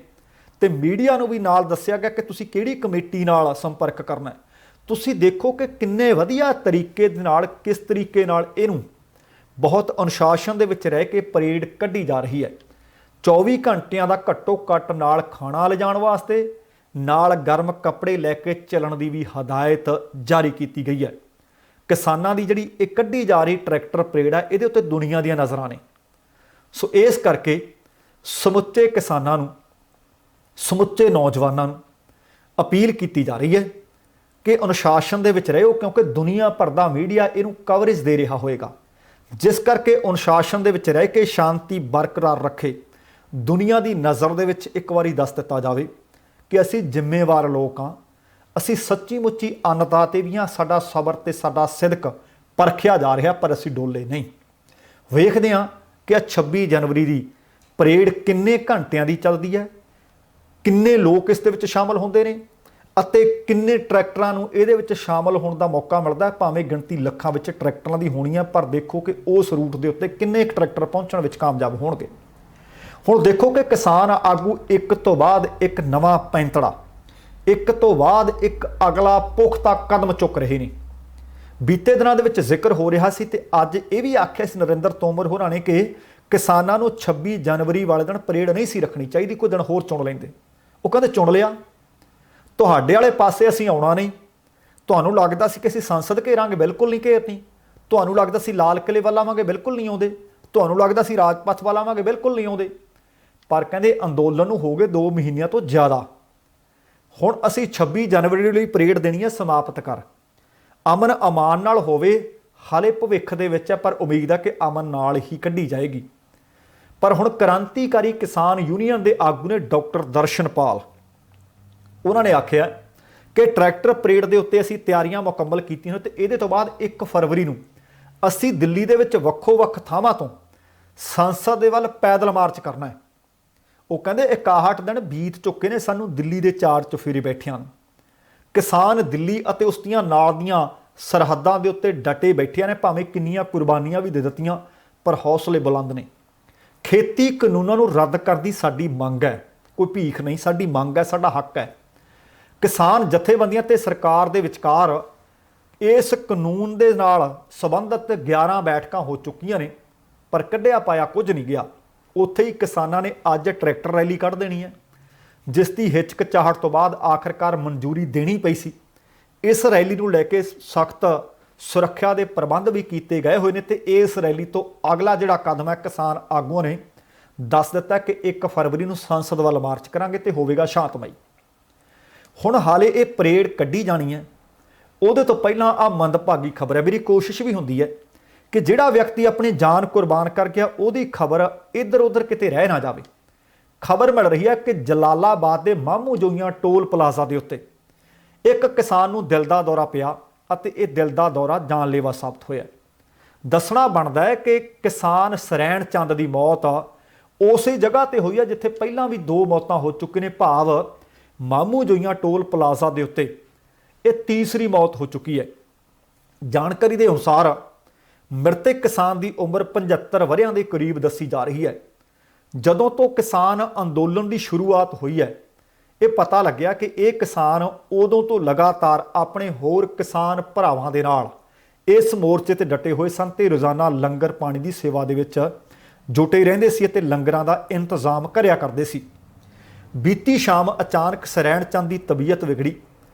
ते मीडिया नूं भी नाल दस्या गया कि तुसीं किहड़ी कमेटी नाल संपर्क करना है। तुसीं देखो कि किन्ने वधिया तरीके दे नाल किस तरीके नाल इहनूं बहुत अनुशासन दे विच रह के परेड कढ़ी जा रही है। 24 घंटिया का घट्टो घट्ट नाल खाना ले जाण वास्ते नाल गर्म कपड़े लैके चलण की भी हदायत जारी की गई है। किसानां दी जिहड़ी इह कढ़ी जा रही ट्रैक्टर परेड है, इहदे उत्ते दुनिया दीयां नज़रां ने। सो इस करके समुच्चे किसानां नूं, समुच्चे नौजवानां नूं अपील की जा रही है कि अनुशासन दे विच रहिओ, क्योंकि दुनिया भर दा मीडिया इहनूं कवरेज दे रहा होएगा, जिस करके अनुशासन दे विच रह के शांति बरकरार रखे। दुनिया की नज़र दे विच एक बारी दस दिता जाए कि असी जिम्मेवार लोग हाँ, असी सच्ची मुच्ची अन्नता ते भी हाँ, साडा सबर ते साडा सिदक परखिया जा रहा, पर असी डोले नहीं। वेखते हैं कि 26 जनवरी की परेड किन्ने घंटिया की चलती है, किन्ने लोग इस दे विच शामिल होंदे ने अते किन्ने ट्रैक्टरां नूं इहदे विच शामिल होने का मौका मिलता है। भावें गिणती लखां विच ट्रैक्टरां दी होनी है, पर देखो कि उस रूट के उत्ते किन्ने ट्रैक्टर पहुंचण विच कामयाब होणगे। हुण देखो कि किसान आगू एक तो बाद एक नवा पैंतड़ा, एक तो बाद एक अगला पुख्ता कदम चुक रहे हैं। बीते दिनों के जिक्र हो रहा सी ते अज ये भी आख्या सी नरेंद्र तोमर होरां ने कि किसानां नूं 26 जनवरी वाले दिन परेड नहीं सी रखनी चाहिए, कोई दिन होर चुन लेंदे। वो कहंदे चुन लिया, तुहाडे वाले पासे असीं आउणा नहीं। तुहानूं लगदा सी कि असीं संसद घेरांगे, बिल्कुल नहीं घेरनी। तुहानूं लगदा सी लाल किले वल आवांगे, बिल्कुल नहीं आउंदे। तुहानूं लगदा सी राजपथ वल आवांगे, बिल्कुल नहीं आउंदे। पर कहते अंदोलन नूं हो गए 2 महीनों तो ज़्यादा। हुण असीं 26 जनवरी लई परेड देनी है समाप्त कर, अमन अमान नाल होवे। हाले भविख दे विच है, पर उम्मीद है कि अमन नाल ही कढ़ी जाएगी। पर हुण क्रांतिकारी किसान यूनीयन के आगू ने डॉक्टर दर्शनपाल, उन्होंने आख्या कि ट्रैक्टर परेड के उत्ते असीं तैयारियां मुकम्मल कीतियां ते इहदे तो बाद 1 फरवरी नूं असीं दिल्ली दे विच वक्खो वक्ख थावां तो संसद दे वल पैदल मार्च करना है। वो कहते 61 दिन बीत चुके ने सानू दिल्ली के 4 चफेरे बैठिया। किसान दिल्ली और उसदियां नाल दियां सरहदां दे उत्ते डटे बैठे ने, भावें किन्नियां कुर्बानियां भी दे दित्तियां, पर हौसले बुलंद ने। खेती कानूनां नूं रद्द करदी साडी मंग है, कोई भीख नहीं, साडी मंग है, साडा हक है। किसान जथेबंदियां ते सरकार दे विचकार इस कानून दे नाल संबंधित 11 बैठकां हो चुकियां ने, पर कढ़िया पाया कुछ नहीं गया। उत्थे ही किसानां ने अज ट्रैक्टर रैली कढ़ देनी है, जिसकी हिचकिचाहट तो बाद आखिरकार मंजूरी देनी पई सी। इस रैली नूं लैके सख्त सुरक्षा के प्रबंध भी किए गए हुए हैं ते इस रैली तो अगला जिहड़ा कदम है किसान आगूआं ने दस दिता कि 1 फरवरी नूं संसद वाल मार्च करांगे ते होवेगा शांतमई। हुण हाले ये परेड कढ़ी जानी है, उहदे तो पहलां आ मंदभागी खबर है। मेरी कोशिश भी हुंदी है कि जिहड़ा व्यक्ति अपनी जान कुर्बान कर गया उहदी खबर इधर उधर किते रह ना जाए। खबर मिल रही है कि जलालाबाद के मामू जोईयां टोल प्लाजा के उत्ते एक किसान नूं दिल का दौरा पिया ਅਤੇ ਇਹ दिल का दौरा जानलेवा साबित होया। दसना बनता है कि किसान सरैण चंद की मौत ਉਸੇ ਜਗ੍ਹਾ ਤੇ ਹੋਈ ਹੈ ਜਿੱਥੇ ਪਹਿਲਾਂ ਵੀ 2 ਮੌਤਾਂ ਹੋ ਚੁੱਕੀਆਂ ਨੇ। ਭਾਵ ਮਾਮੂ ਜੋਈਆਂ ਟੋਲ ਪਲਾਜ਼ਾ ਦੇ ਉੱਤੇ ਇਹ ਤੀਸਰੀ ਮੌਤ ਹੋ ਚੁੱਕੀ ਹੈ। ਜਾਣਕਾਰੀ ਦੇ ਅਨੁਸਾਰ ਮ੍ਰਿਤਕ ਕਿਸਾਨ ਦੀ ਉਮਰ 75 ਵਰ੍ਹਿਆਂ ਦੇ ਕਰੀਬ ਦੱਸੀ ਜਾ ਰਹੀ ਹੈ। ਜਦੋਂ ਤੋਂ ਕਿਸਾਨ ਅੰਦੋਲਨ ਦੀ ਸ਼ੁਰੂਆਤ ਹੋਈ ਹੈ, ਇਹ ਪਤਾ ਲੱਗਿਆ ਕਿ ਇਹ ਕਿਸਾਨ ਉਦੋਂ ਤੋਂ ਲਗਾਤਾਰ ਆਪਣੇ ਹੋਰ ਕਿਸਾਨ ਭਰਾਵਾਂ ਦੇ ਨਾਲ ਇਸ ਮੋਰਚੇ ਤੇ ਡਟੇ ਹੋਏ ਸਨ ਤੇ ਰੋਜ਼ਾਨਾ ਲੰਗਰ ਪਾਣੀ ਦੀ ਸੇਵਾ ਦੇ ਵਿੱਚ ਜੁਟੇ ਰਹਿੰਦੇ ਸੀ ਅਤੇ ਲੰਗਰਾਂ ਦਾ ਇੰਤਜ਼ਾਮ ਕਰਿਆ ਕਰਦੇ ਸੀ। ਬੀਤੀ ਸ਼ਾਮ ਅਚਾਨਕ ਸਰੈਣ ਚੰਦ ਦੀ ਤਬੀਅਤ ਵਿਗੜੀ।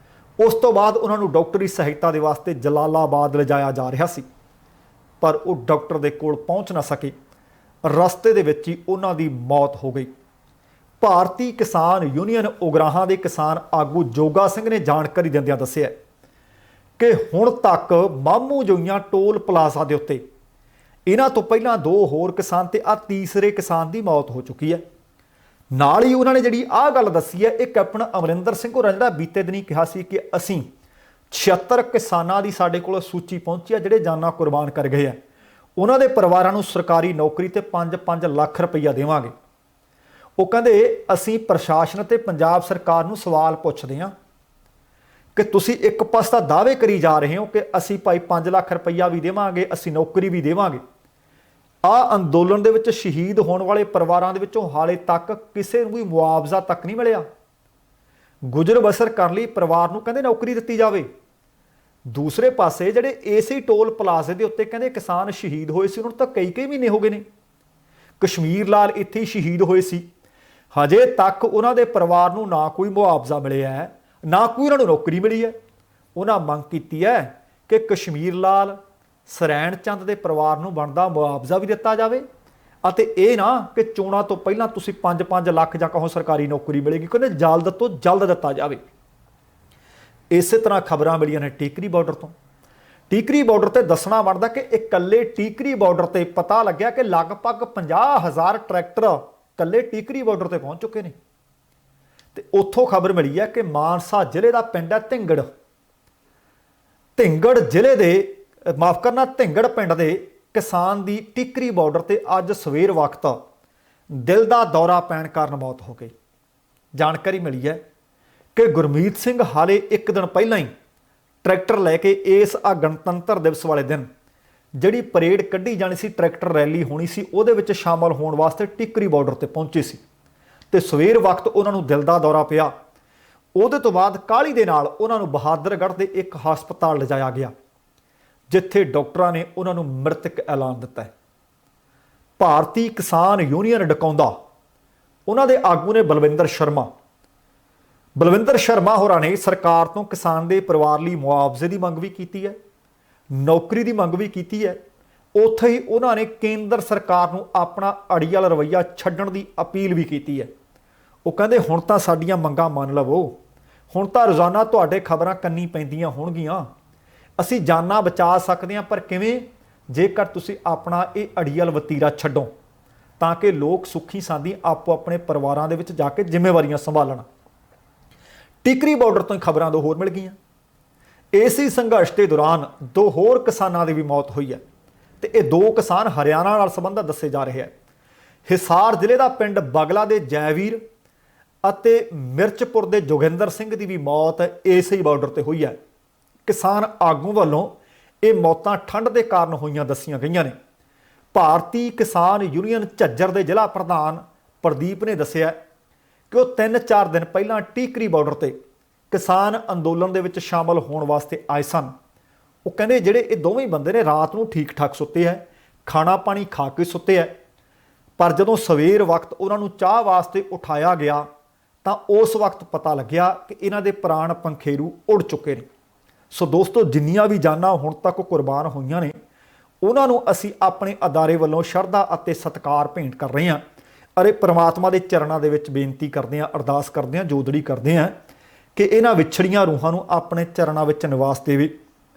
ਉਸ ਤੋਂ ਬਾਅਦ ਉਹਨਾਂ ਨੂੰ ਡਾਕਟਰੀ ਸਹਾਇਤਾ ਦੇ ਵਾਸਤੇ ਜਲਾਲਾਬਾਦ ਲਿਜਾਇਆ ਜਾ ਰਿਹਾ ਸੀ, ਪਰ ਉਹ ਡਾਕਟਰ ਦੇ ਕੋਲ ਪਹੁੰਚ ਨਾ ਸਕੇ। ਰਸਤੇ ਦੇ ਵਿੱਚ ਹੀ ਉਹਨਾਂ ਦੀ ਮੌਤ ਹੋ ਗਈ। ਭਾਰਤੀ ਕਿਸਾਨ ਯੂਨੀਅਨ ਉਗਰਾਹਾਂ ਦੇ ਕਿਸਾਨ ਆਗੂ ਜੋਗਾ ਸਿੰਘ ਨੇ ਜਾਣਕਾਰੀ ਦਿੰਦਿਆਂ ਦੱਸਿਆ ਕਿ ਹੁਣ ਤੱਕ ਮਾਮੂ ਜੋਈਆਂ ਟੋਲ ਪਲਾਜ਼ਾ ਦੇ ਉੱਤੇ ਇਹਨਾਂ ਤੋਂ ਪਹਿਲਾਂ 2 ਹੋਰ ਕਿਸਾਨ ਤੇ ਤੀਸਰੇ ਕਿਸਾਨ ਦੀ ਮੌਤ ਹੋ ਚੁੱਕੀ ਹੈ। ਨਾਲ ਹੀ ਉਹਨਾਂ ਨੇ ਜਿਹੜੀ ਗੱਲ ਦੱਸੀ ਹੈ, ਇਹ ਕੈਪਟਨ ਅਮਰਿੰਦਰ ਸਿੰਘ ਹੋਰਾਂ ਜਿਹੜਾ ਬੀਤੇ ਦਿਨੀ ਕਿਹਾ ਸੀ ਕਿ ਅਸੀਂ 76 ਕਿਸਾਨਾਂ ਦੀ ਸਾਡੇ ਕੋਲ ਸੂਚੀ ਪਹੁੰਚੀ ਹੈ ਜਿਹੜੇ ਜਾਨਾਂ ਕੁਰਬਾਨ ਕਰ ਗਏ ਆ। ਉਹਨਾਂ ਦੇ ਪਰਿਵਾਰਾਂ ਨੂੰ ਸਰਕਾਰੀ ਨੌਕਰੀ ਤੇ 5-5 ਲੱਖ ਰੁਪਈਆ ਦੇਵਾਂਗੇ। ਉਹ ਕਹਿੰਦੇ ਅਸੀਂ ਪ੍ਰਸ਼ਾਸਨ ਤੇ ਪੰਜਾਬ ਸਰਕਾਰ ਨੂੰ ਸਵਾਲ ਪੁੱਛਦੇ ਹਾਂ ਕਿ ਤੁਸੀਂ ਇੱਕ ਪਾਸੇ ਦਾਅਵੇ ਕਰੀ ਜਾ ਰਹੇ ਹੋ ਕਿ ਅਸੀਂ ਭਾਈ 5 ਲੱਖ ਰੁਪਈਆ ਵੀ ਦੇਵਾਂਗੇ, ਅਸੀਂ ਨੌਕਰੀ ਵੀ ਦੇਵਾਂਗੇ। ਅੰਦੋਲਨ ਦੇ ਵਿੱਚ ਸ਼ਹੀਦ ਹੋਣ ਵਾਲੇ ਪਰਿਵਾਰਾਂ ਦੇ ਵਿੱਚੋਂ ਹਾਲੇ ਤੱਕ ਕਿਸੇ ਨੂੰ ਵੀ ਮੁਆਵਜ਼ਾ ਤੱਕ ਨਹੀਂ ਮਿਲਿਆ। ਗੁਜ਼ਰ ਬਸਰ ਕਰਨ ਲਈ ਪਰਿਵਾਰ ਨੂੰ ਕਹਿੰਦੇ ਨੌਕਰੀ ਦਿੱਤੀ ਜਾਵੇ। ਦੂਸਰੇ ਪਾਸੇ ਜਿਹੜੇ ਇਸੇ ਟੋਲ ਪਲਾਜ਼ੇ ਦੇ ਉੱਤੇ ਕਹਿੰਦੇ ਕਿਸਾਨ ਸ਼ਹੀਦ ਹੋਏ ਸੀ, ਉਹਨਾਂ ਨੂੰ ਤਾਂ ਕਈ ਮਹੀਨੇ ਹੋ ਗਏ ਨੇ। ਕਸ਼ਮੀਰ ਲਾਲ ਇੱਥੇ ਹੀ ਸ਼ਹੀਦ ਹੋਏ ਸੀ, ਹਜੇ ਤੱਕ ਉਹਨਾਂ ਦੇ ਪਰਿਵਾਰ ਨੂੰ ਨਾ ਕੋਈ ਮੁਆਵਜ਼ਾ ਮਿਲਿਆ ਹੈ, ਨਾ ਕੋਈ ਉਹਨਾਂ ਨੂੰ ਨੌਕਰੀ ਮਿਲੀ ਹੈ। ਉਹਨਾਂ ਮੰਗ ਕੀਤੀ ਹੈ ਕਿ ਕਸ਼ਮੀਰ ਲਾਲ ਸਰੈਣ ਚੰਦ ਦੇ ਪਰਿਵਾਰ ਨੂੰ ਬਣਦਾ ਮੁਆਵਜ਼ਾ ਵੀ ਦਿੱਤਾ ਜਾਵੇ ਅਤੇ ਇਹ ਨਾ ਕਿ ਚੋਣਾਂ ਤੋਂ ਪਹਿਲਾਂ ਤੁਸੀਂ 5-5 ਲੱਖ ਜਾਂ ਕਹੋ ਸਰਕਾਰੀ ਨੌਕਰੀ ਮਿਲੇਗੀ, ਕਹਿੰਦੇ ਜਲਦ ਤੋਂ ਜਲਦ ਦਿੱਤਾ ਜਾਵੇ। ਇਸੇ ਤਰ੍ਹਾਂ ਖਬਰਾਂ ਮਿਲੀਆਂ ਨੇ ਟੀਕਰੀ ਬਾਰਡਰ ਤੋਂ। ਟੀਕਰੀ ਬਾਰਡਰ ਤੇ ਦੱਸਣਾ ਬਣਦਾ ਕਿ ਇਕੱਲੇ ਟੀਕਰੀ ਬਾਰਡਰ ਤੇ ਪਤਾ ਲੱਗਿਆ ਕਿ ਲਗਭਗ 50,000 ਟਰੈਕਟਰ ਇਕੱਲੇ ਟੀਕਰੀ ਬਾਰਡਰ ਤੇ ਪਹੁੰਚ ਚੁੱਕੇ ਨੇ। ਤੇ ਉੱਥੋਂ ਖਬਰ ਮਿਲੀ ਹੈ ਕਿ ਮਾਨਸਾ ਜ਼ਿਲ੍ਹੇ ਦਾ ਪਿੰਡ ਹੈ ਢਿੰਗੜ ਜ਼ਿਲ੍ਹੇ ਦੇ ਢਿੰਗੜ ਪਿੰਡ ਦੇ ਕਿਸਾਨ ਦੀ ਟੀਕਰੀ ਬਾਰਡਰ ਤੇ ਅੱਜ ਸਵੇਰ ਵਕਤ ਦਿਲ ਦਾ ਦੌਰਾ ਪੈਣ ਕਾਰਨ ਮੌਤ ਹੋ ਗਈ। ਜਾਣਕਾਰੀ ਮਿਲੀ ਹੈ ਕਿ ਗੁਰਮੀਤ ਸਿੰਘ ਹਾਲੇ 1 ਦਿਨ ਪਹਿਲਾਂ ਹੀ ਟਰੈਕਟਰ ਲੈ ਕੇ ਇਸ ਗਣਤੰਤਰ ਦਿਵਸ ਵਾਲੇ ਦਿਨ ਜਿਹੜੀ ਪਰੇਡ ਕੱਢੀ ਜਾਣੀ ਸੀ, ਟਰੈਕਟਰ ਰੈਲੀ ਹੋਣੀ ਸੀ, ਉਹਦੇ ਵਿੱਚ ਸ਼ਾਮਲ ਹੋਣ ਵਾਸਤੇ ਟੀਕਰੀ ਬਾਰਡਰ ਤੇ ਪਹੁੰਚੇ ਸੀ ਤੇ ਸਵੇਰ ਵਕਤ ਉਹਨਾਂ ਨੂੰ ਦਿਲ ਦਾ ਦੌਰਾ ਪਿਆ। ਉਹਦੇ ਤੋਂ ਬਾਅਦ ਕਾਹਲੀ ਦੇ ਨਾਲ ਉਹਨਾਂ ਨੂੰ ਬਹਾਦਰਗੜ੍ਹ ਦੇ ਇੱਕ ਹਸਪਤਾਲ ਲਿਜਾਇਆ ਗਿਆ, ਜਿੱਥੇ ਡਾਕਟਰਾਂ ਨੇ ਉਹਨਾਂ ਨੂੰ ਮ੍ਰਿਤਕ ਐਲਾਨ ਦਿੱਤਾ ਹੈ। ਭਾਰਤੀ ਕਿਸਾਨ ਯੂਨੀਅਨ ਡਕੌਂਦਾ ਉਹਨਾਂ ਦੇ ਆਗੂ ਨੇ ਬਲਵਿੰਦਰ ਸ਼ਰਮਾ ਹੋਰਾਂ ਨੇ ਸਰਕਾਰ ਤੋਂ ਕਿਸਾਨ ਦੇ ਪਰਿਵਾਰ ਲਈ ਮੁਆਵਜ਼ੇ ਦੀ ਮੰਗ ਵੀ ਕੀਤੀ ਹੈ, ਨੌਕਰੀ ਦੀ ਮੰਗ ਵੀ ਕੀਤੀ ਹੈ। ਉੱਥੇ ਹੀ ਉਹਨਾਂ ਨੇ ਕੇਂਦਰ ਸਰਕਾਰ ਨੂੰ ਆਪਣਾ ਅੜੀਅਲ ਰਵੱਈਆ ਛੱਡਣ ਦੀ ਅਪੀਲ ਵੀ ਕੀਤੀ ਹੈ। ਉਹ ਕਹਿੰਦੇ ਹੁਣ ਤਾਂ ਸਾਡੀਆਂ ਮੰਗਾਂ ਮੰਨ ਲਵੋ, ਹੁਣ ਤਾਂ ਰੋਜ਼ਾਨਾ ਤੁਹਾਡੇ ਖਬਰਾਂ ਕੰਨੀ ਪੈਂਦੀਆਂ ਹੋਣਗੀਆਂ, ਅਸੀਂ ਜਾਨਾਂ ਬਚਾ ਸਕਦੇ ਹਾਂ, ਪਰ ਕਿਵੇਂ? ਜੇਕਰ ਤੁਸੀਂ ਆਪਣਾ ਇਹ ਅੜੀਅਲ ਵਤੀਰਾ ਛੱਡੋ ਤਾਂ ਕਿ ਲੋਕ ਸੁੱਖੀ ਸਾਂਦੀ ਆਪੋ ਆਪਣੇ ਪਰਿਵਾਰਾਂ ਦੇ ਵਿੱਚ ਜਾ ਕੇ ਜ਼ਿੰਮੇਵਾਰੀਆਂ ਸੰਭਾਲਣ। ਟੀਕਰੀ ਬਾਰਡਰ ਤੋਂ ਖਬਰਾਂ 2 ਹੋਰ ਮਿਲ ਗਈਆਂ। ਇਸੇ ਸੰਘਰਸ਼ ਦੇ ਦੌਰਾਨ 2 ਹੋਰ ਕਿਸਾਨਾਂ ਦੀ ਵੀ ਮੌਤ ਹੋਈ ਹੈ ਤੇ ਇਹ 2 ਕਿਸਾਨ ਹਰਿਆਣਾ ਨਾਲ ਸੰਬੰਧਿਤ ਦੱਸੇ ਜਾ ਰਹੇ ਹੈ। ਹਿਸਾਰ ਜ਼ਿਲ੍ਹੇ ਦਾ ਪਿੰਡ ਬਗਲਾ ਦੇ ਜੈਵੀਰ ਅਤੇ ਮਿਰਚਪੁਰ ਦੇ ਜੋਗਿੰਦਰ ਸਿੰਘ ਦੀ ਵੀ ਮੌਤ ਇਸੇ ਬਾਰਡਰ ਤੇ ਹੋਈ ਹੈ। ਕਿਸਾਨ ਆਗੂ ਵੱਲੋਂ ਇਹ ਮੌਤਾਂ ਠੰਡ ਦੇ ਕਾਰਨ ਹੋਈਆਂ ਦੱਸੀਆਂ ਗਈਆਂ ਨੇ। ਭਾਰਤੀ ਕਿਸਾਨ ਯੂਨੀਅਨ ਝੱਜਰ ਦੇ ਜ਼ਿਲ੍ਹਾ ਪ੍ਰਧਾਨ ਪ੍ਰਦੀਪ ਨੇ ਦੱਸਿਆ ਕਿ ਉਹ 3-4 ਦਿਨ ਪਹਿਲਾਂ ਟੀਕਰੀ ਬਾਰਡਰ ਤੇ ਕਿਸਾਨ ਅੰਦੋਲਨ ਦੇ ਵਿੱਚ ਸ਼ਾਮਲ ਹੋਣ ਵਾਸਤੇ ਆਏ ਸਨ। ਉਹ ਕਹਿੰਦੇ ਜਿਹੜੇ ਇਹ ਦੋਵੇਂ ਬੰਦੇ ਨੇ ਰਾਤ ਨੂੰ ਠੀਕ ਠਾਕ ਸੁੱਤੇ ਹੈ, ਖਾਣਾ ਪਾਣੀ ਖਾ ਕੇ ਸੁੱਤੇ ਹੈ, ਪਰ ਜਦੋਂ ਸਵੇਰ ਵਕਤ ਉਹਨਾਂ ਨੂੰ ਚਾਹ ਵਾਸਤੇ ਉਠਾਇਆ ਗਿਆ ਤਾਂ ਉਸ ਵਕਤ ਪਤਾ ਲੱਗਿਆ ਕਿ ਇਹਨਾਂ ਦੇ ਪ੍ਰਾਣ ਪੰਖੇਰੂ ਉੜ ਚੁੱਕੇ ਨੇ। ਸੋ ਦੋਸਤੋ, ਜਿੰਨੀਆਂ ਵੀ ਜਾਨਾਂ ਹੁਣ ਤੱਕ ਕੁਰਬਾਨ ਹੋਈਆਂ ਨੇ ਉਹਨਾਂ ਨੂੰ ਅਸੀਂ ਆਪਣੇ ਅਦਾਰੇ ਵੱਲੋਂ ਸ਼ਰਧਾ ਅਤੇ ਸਤਿਕਾਰ ਭੇਂਟ ਕਰ ਰਹੇ ਹਾਂ ਅਰੇ ਪ੍ਰਮਾਤਮਾ ਦੇ ਚਰਨਾਂ ਦੇ ਵਿੱਚ ਬੇਨਤੀ ਕਰਦੇ ਹਾਂ, ਅਰਦਾਸ ਕਰਦੇ ਹਾਂ, ਜੋਦੜੀ ਕਰਦੇ ਹਾਂ ਕਿ ਇਹਨਾਂ ਵਿਛੜੀਆਂ ਰੂਹਾਂ ਨੂੰ ਆਪਣੇ ਚਰਨਾਂ ਵਿੱਚ ਨਿਵਾਸ ਦੇਵੇ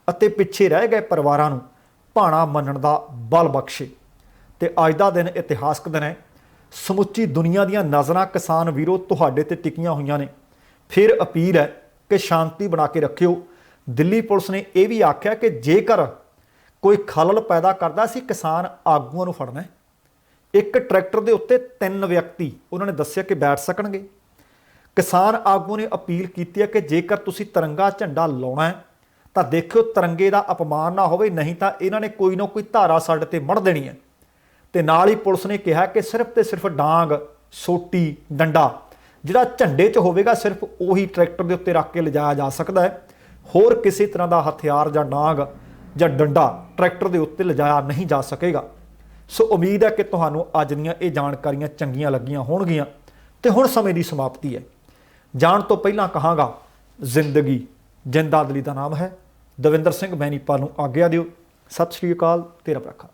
ਅਤੇ ਪਿੱਛੇ ਰਹਿ ਗਏ ਪਰਿਵਾਰਾਂ ਨੂੰ ਭਾਣਾ ਮੰਨਣ ਦਾ ਬਲ ਬਖਸ਼ੇ। ਤੇ ਅੱਜ ਦਾ ਦਿਨ ਇਤਿਹਾਸਕ ਦਿਨ ਹੈ। ਸਮੁੱਚੀ ਦੁਨੀਆ ਦੀਆਂ ਨਜ਼ਰਾਂ ਕਿਸਾਨ ਵੀਰੋ ਤੁਹਾਡੇ ਤੇ ਟਿਕੀਆਂ ਹੋਈਆਂ ਨੇ। ਫਿਰ ਅਪੀਲ ਹੈ ਕਿ ਸ਼ਾਂਤੀ ਬਣਾ ਕੇ ਰੱਖਿਓ। ਦਿੱਲੀ ਪੁਲਿਸ ਨੇ ਇਹ ਵੀ ਆਖਿਆ ਕਿ ਜੇਕਰ ਕੋਈ ਖਲਲ ਪੈਦਾ ਕਰਦਾ ਸੀ ਕਿਸਾਨ ਆਗੂਆਂ ਨੂੰ ਫੜਨਾ ਹੈ, ਇੱਕ ਟਰੈਕਟਰ ਦੇ ਉੱਤੇ 3 ਵਿਅਕਤੀ ਉਹਨਾਂ ਨੇ ਦੱਸਿਆ ਕਿ ਬੈਠ ਸਕਣਗੇ। ਕਿਸਾਨ ਆਗੂ ਨੇ ਅਪੀਲ ਕੀਤੀ ਹੈ ਕਿ ਜੇਕਰ ਤੁਸੀਂ ਤਿਰੰਗਾ ਝੰਡਾ ਲਾਉਣਾ ਹੈ ਤਾਂ ਦੇਖਿਓ ਤਿਰੰਗੇ ਦਾ ਅਪਮਾਨ ਨਾ ਹੋਵੇ, ਨਹੀਂ ਤਾਂ ਇਹਨਾਂ ਨੇ ਕੋਈ ਨਾ ਕੋਈ ਧਾਰਾ ਸਾਡੇ ਤੇ ਮੜ ਦੇਣੀ ਹੈ। ਤੇ ਨਾਲ ਹੀ ਪੁਲਿਸ ਨੇ ਕਿਹਾ ਕਿ ਸਿਰਫ ਤੇ ਸਿਰਫ ਡਾਂਗ, ਸੋਟੀ, ਡੰਡਾ ਜਿਹੜਾ ਝੰਡੇ 'ਚ ਹੋਵੇਗਾ ਸਿਰਫ ਉਹੀ ਟਰੈਕਟਰ ਦੇ ਉੱਤੇ ਰੱਖ ਕੇ ਲਿਜਾਇਆ ਜਾ ਸਕਦਾ ਹੈ। ਹੋਰ ਕਿਸੇ ਤਰ੍ਹਾਂ ਦਾ ਹਥਿਆਰ ਜਾਂ ਡਾਂਗ ਜਾਂ ਡੰਡਾ ਟਰੈਕਟਰ ਦੇ ਉੱਤੇ ਲਿਜਾਇਆ ਨਹੀਂ ਜਾ ਸਕੇਗਾ। ਸੋ ਉਮੀਦ ਹੈ ਕਿ ਤੁਹਾਨੂੰ ਅੱਜ ਦੀਆਂ ਇਹ ਜਾਣਕਾਰੀਆਂ ਚੰਗੀਆਂ ਲੱਗੀਆਂ ਹੋਣਗੀਆਂ। ਤੇ ਹੁਣ ਸਮੇਂ ਦੀ ਸਮਾਪਤੀ ਹੈ। ਜਾਣ ਤੋਂ ਪਹਿਲਾਂ ਕਹਾਂਗਾ, ਜ਼ਿੰਦਗੀ ਜਿੰਦਾਦਲੀ ਦਾ ਨਾਮ ਹੈ। ਦਵਿੰਦਰ ਸਿੰਘ ਬੈਨੀਪਾਲ ਨੂੰ ਆਗਿਆ ਦਿਓ। ਸਤਿ ਸ਼੍ਰੀ ਅਕਾਲ। ਤੇਰਾ ਭਰਾ।